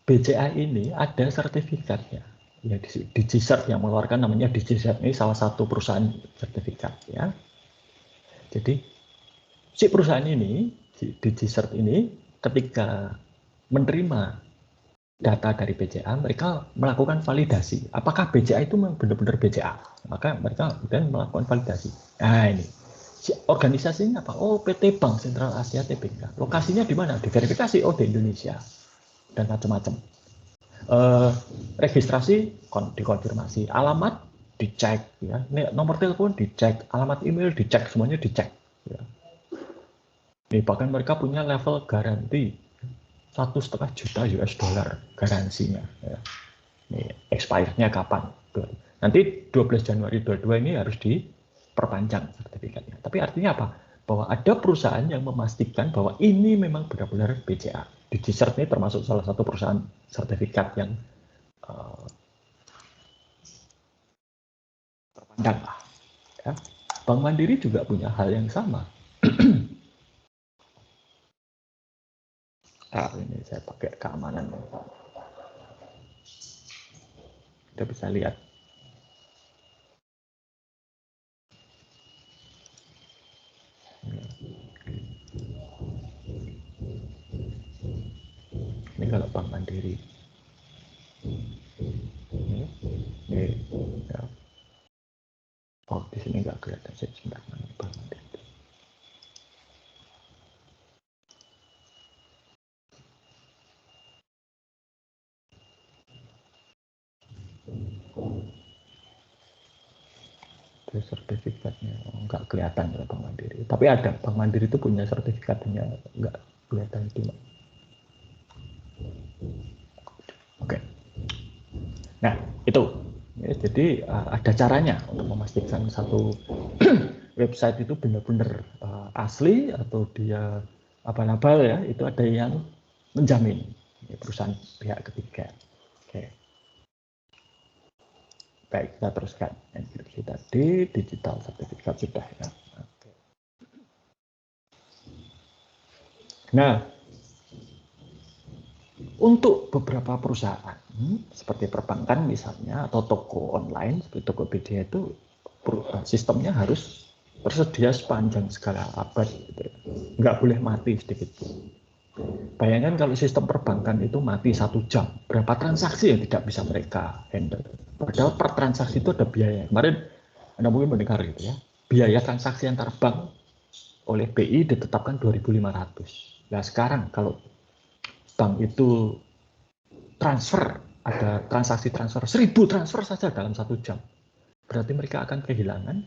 BCA ini ada sertifikatnya. Ya, DigiCert yang mengeluarkan namanya DigiCert ini salah satu perusahaan sertifikat ya. Jadi si perusahaan ini, DigiCert ini ketika menerima data dari BCA, mereka melakukan validasi. Apakah BCA itu memang benar-benar BCA? Maka mereka kemudian melakukan validasi. Nah ini, si organisasinya apa? Oh PT Bank Sentral Asia Tbk. Lokasinya di mana? Diverifikasi, oh di Indonesia. Dan macam-macam. Registrasi dikonfirmasi, alamat dicek, ya. Nomor telepon dicek, alamat email dicek, semuanya dicek. Ya. Nih, bahkan mereka punya level garansi 1,5 juta US dollar garansinya. Ya. Nih, expirednya kapan? Nanti 12 Januari 2022 ini harus diperpanjang sertifikatnya. Tapi artinya apa? Bahwa ada perusahaan yang memastikan bahwa ini memang benar-benar BCA. DigiCert ini termasuk salah satu perusahaan sertifikat yang terpandang lah. Ya. Bank Mandiri juga punya hal yang sama. Ini saya pakai keamanan. Kita bisa lihat. Ini kalau Bank Mandiri. Ini ya. Oh, di sini nggak kelihatan saya sebentar. Bank Mandiri. Sertifikatnya nggak kelihatan ya Bank Mandiri. Tapi ada, Bank Mandiri itu punya sertifikatnya, nggak kelihatan itu. Oke. Nah itu. Ya, jadi ada caranya untuk memastikan satu website itu benar-benar asli atau dia abal-abal ya. Itu ada yang menjamin, ya, perusahaan pihak ketiga. Oke. Baik, kita teruskan. Enkripsi tadi, digital sertifikat sudah ya. Oke. Nah, Untuk beberapa perusahaan seperti perbankan misalnya atau toko online seperti Tokopedia itu sistemnya harus tersedia sepanjang segala abad gitu. Nggak boleh mati sedikit pun. Bayangkan kalau sistem perbankan itu mati 1 jam, berapa transaksi yang tidak bisa mereka handle. Padahal per transaksi itu ada biaya. Kemarin Anda mungkin mendengar gitu ya, biaya transaksi antar bank oleh BI ditetapkan 2.500. Nah sekarang kalau bank itu transfer, ada transaksi transfer, 1.000 transfer saja dalam 1 jam. Berarti mereka akan kehilangan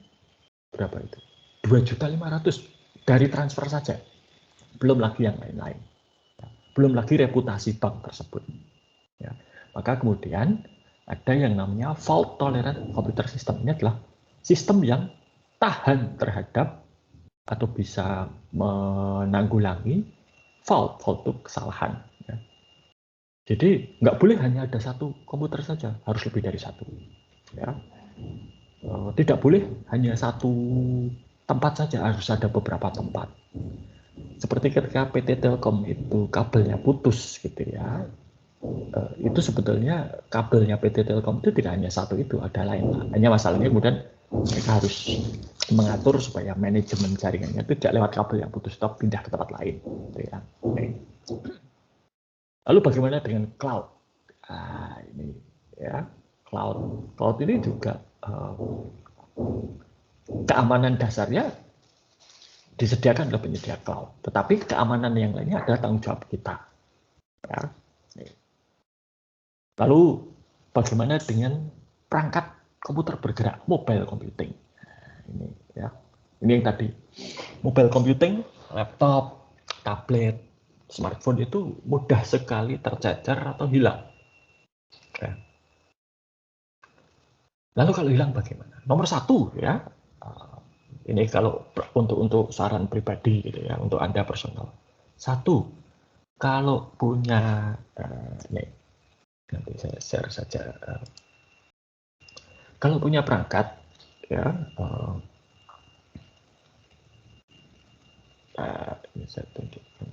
berapa itu? 2.500.000 dari transfer saja. Belum lagi yang lain-lain. Belum lagi reputasi bank tersebut. Ya. Maka kemudian ada yang namanya fault tolerant computer system. Ini adalah sistem yang tahan terhadap atau bisa menanggulangi fault itu kesalahan. Ya. Jadi nggak boleh hanya ada satu komputer saja, harus lebih dari satu. Ya. Tidak boleh hanya satu tempat saja, harus ada beberapa tempat. Seperti ketika PT Telkom itu kabelnya putus gitu ya, itu sebetulnya kabelnya PT Telkom itu tidak hanya satu itu, ada lain. Hanya masalahnya kemudian mereka harus mengatur supaya manajemen jaringannya itu tidak lewat kabel yang putus, tapi pindah ke tempat lain. Gitu ya. Lalu bagaimana dengan cloud? Ini ya, cloud. Cloud ini juga keamanan dasarnya disediakan oleh penyedia cloud, tetapi keamanan yang lainnya adalah tanggung jawab kita. Ya. Lalu bagaimana dengan perangkat komputer bergerak, mobile computing? Ini ya, ini yang tadi mobile computing, laptop, tablet, smartphone itu mudah sekali tercecer atau hilang. Ya. Lalu kalau hilang bagaimana? Nomor 1 ya, ini kalau untuk saran pribadi gitu ya, untuk Anda personal. 1, kalau punya nih, nanti saya share saja. Kalau punya perangkat ya, ini saya tunjukkan.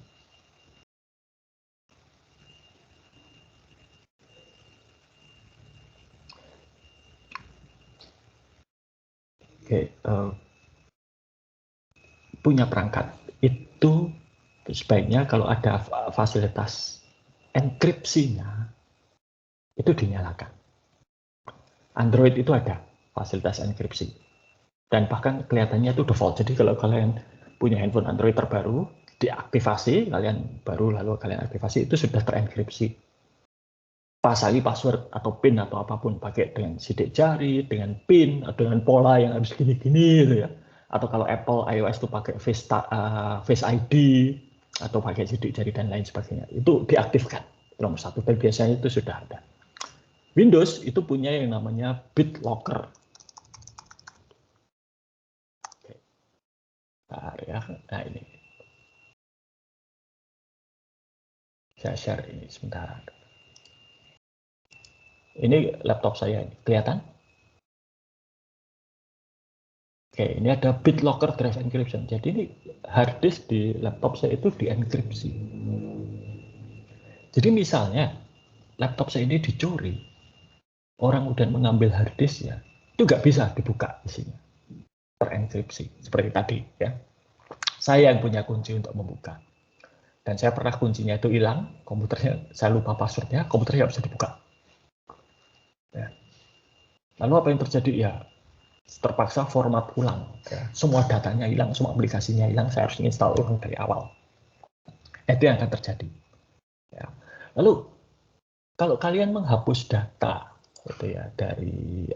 Oke, punya perangkat itu sebaiknya kalau ada fasilitas enkripsinya itu dinyalakan. Android itu ada fasilitas enkripsi dan bahkan kelihatannya itu default. Jadi kalau kalian punya handphone Android terbaru, diaktifasi, kalian baru lalu kalian aktifasi, itu sudah terenkripsi. Pasang password atau PIN atau apapun, pakai dengan sidik jari, dengan PIN, atau dengan pola yang harus gini-gini gitu ya. Atau kalau Apple iOS itu pakai Face ID atau pakai sidik jari dan lain sebagainya, itu diaktifkan nomor 1. Dan biasanya itu sudah ada. Windows itu punya yang namanya BitLocker. Oke. Ya. Nah ini saya share ini sebentar. Ini laptop saya ini, kelihatan? Oke, ini ada BitLocker Drive Encryption. Jadi ini hard disk di laptop saya itu dienkripsi. Jadi misalnya laptop saya ini dicuri, orang kemudian mengambil hard disk ya, itu nggak bisa dibuka isinya, terenkripsi seperti tadi ya. Saya yang punya kunci untuk membuka. Dan saya pernah kuncinya itu hilang, komputernya saya lupa passwordnya, komputernya nggak bisa dibuka. Ya. Lalu apa yang terjadi ya? Terpaksa format ulang. Ya. Semua datanya hilang, semua aplikasinya hilang, saya harus install ulang dari awal. Itu yang akan terjadi. Ya. Lalu kalau kalian menghapus data gitu ya dari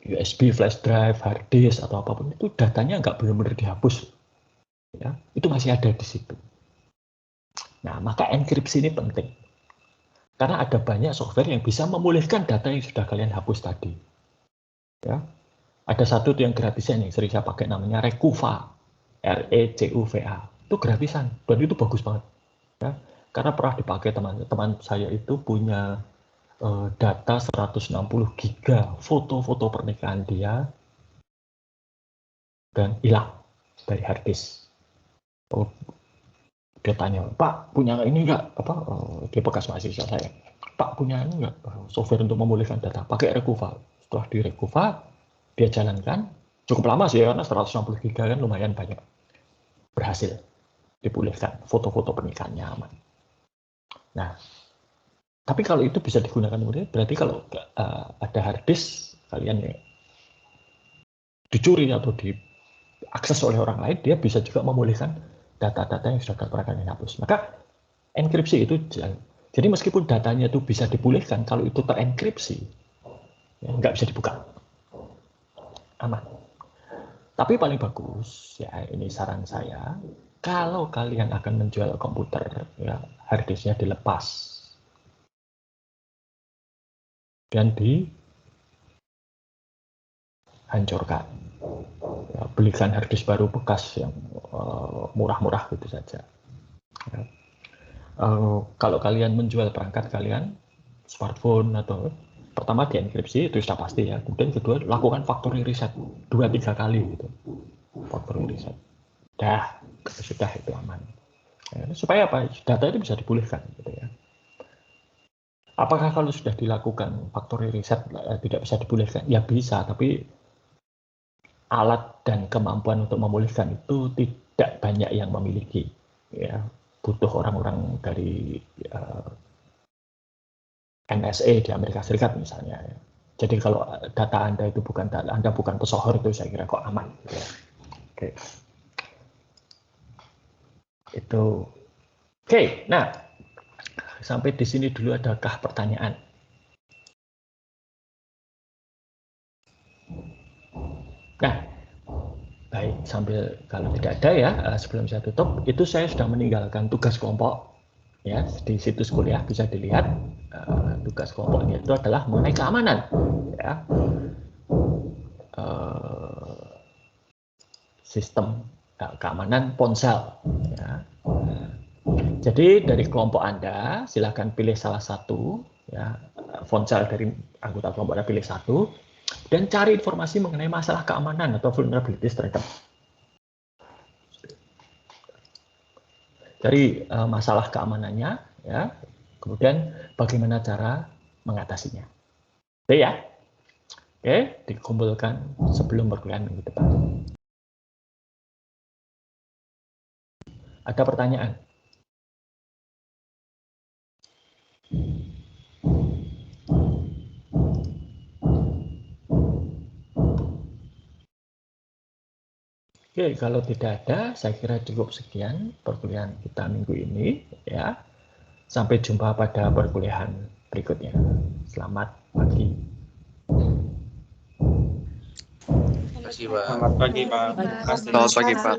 USB flash drive, hard disk atau apapun itu, datanya nggak benar-benar dihapus, ya itu masih ada di situ. Nah maka enkripsi ini penting karena ada banyak software yang bisa memulihkan data yang sudah kalian hapus tadi. Ya, ada satu yang gratisan yang sering saya pakai namanya Recuva, RECUVA, itu gratisan dan itu bagus banget. Ya, karena pernah dipakai teman-teman saya itu punya data 160 giga foto-foto pernikahan dia dan hilang dari hard disk. Dia tanya, Pak punya ini enggak? Dia bekas mahasiswa saya. Pak punya ini enggak? Software untuk memulihkan data. Pakai Rekuva. Setelah di Rekuva, dia jalankan. Cukup lama sih karena 160 GB kan lumayan banyak. Berhasil dipulihkan. Foto-foto pernikahannya aman. Nah, tapi kalau itu bisa digunakan kemudian, berarti kalau ada hard disk kalian ya, dicuri atau diakses oleh orang lain, dia bisa juga memulihkan data-data yang sudah pernah dihapus. Maka enkripsi itu, jadi meskipun datanya itu bisa dipulihkan, kalau itu terenkripsi, ya, nggak bisa dibuka, aman. Tapi paling bagus, ya ini saran saya, kalau kalian akan menjual komputer, ya hard disknya dilepas dan dihancurkan. Ya, belikan hard disk baru bekas yang murah-murah gitu saja. Ya. Kalau kalian menjual perangkat kalian, smartphone atau pertama dienkripsi itu sudah pasti ya. Kemudian kedua lakukan factory reset 2-3 kali gitu. Factory reset. Sudah itu aman. Ya, supaya apa? Data itu bisa dipulihkan gitu ya. Apakah kalau sudah dilakukan factory reset tidak bisa dipulihkan? Ya bisa, tapi alat dan kemampuan untuk memulihkan itu tidak banyak yang memiliki. Ya, butuh orang-orang dari NSA di Amerika Serikat misalnya. Ya. Jadi kalau data Anda itu bukan data Anda bukan pesohor itu saya kira kok aman. Ya. Oke. Itu. Oke. Nah, sampai di sini dulu adakah pertanyaan? Nah, baik, sambil kalau tidak ada ya, sebelum saya tutup, itu saya sudah meninggalkan tugas kelompok ya di situs kuliah bisa dilihat tugas kelompoknya itu adalah mengenai keamanan ya, sistem keamanan ponsel ya. Jadi dari kelompok Anda silakan pilih salah satu ya, ponsel dari anggota kelompok Anda pilih satu dan cari informasi mengenai masalah keamanan atau vulnerabilities terhadap dari masalah keamanannya ya, kemudian bagaimana cara mengatasinya. Oke ya. Oke, dikumpulkan sebelum perkuliahan minggu depan. Ada pertanyaan? Oke, kalau tidak ada, saya kira cukup sekian perkuliahan kita minggu ini ya. Sampai jumpa pada perkuliahan berikutnya. Selamat pagi. Terima kasih, Pak. Selamat pagi, Pak. Selamat pagi, Pak.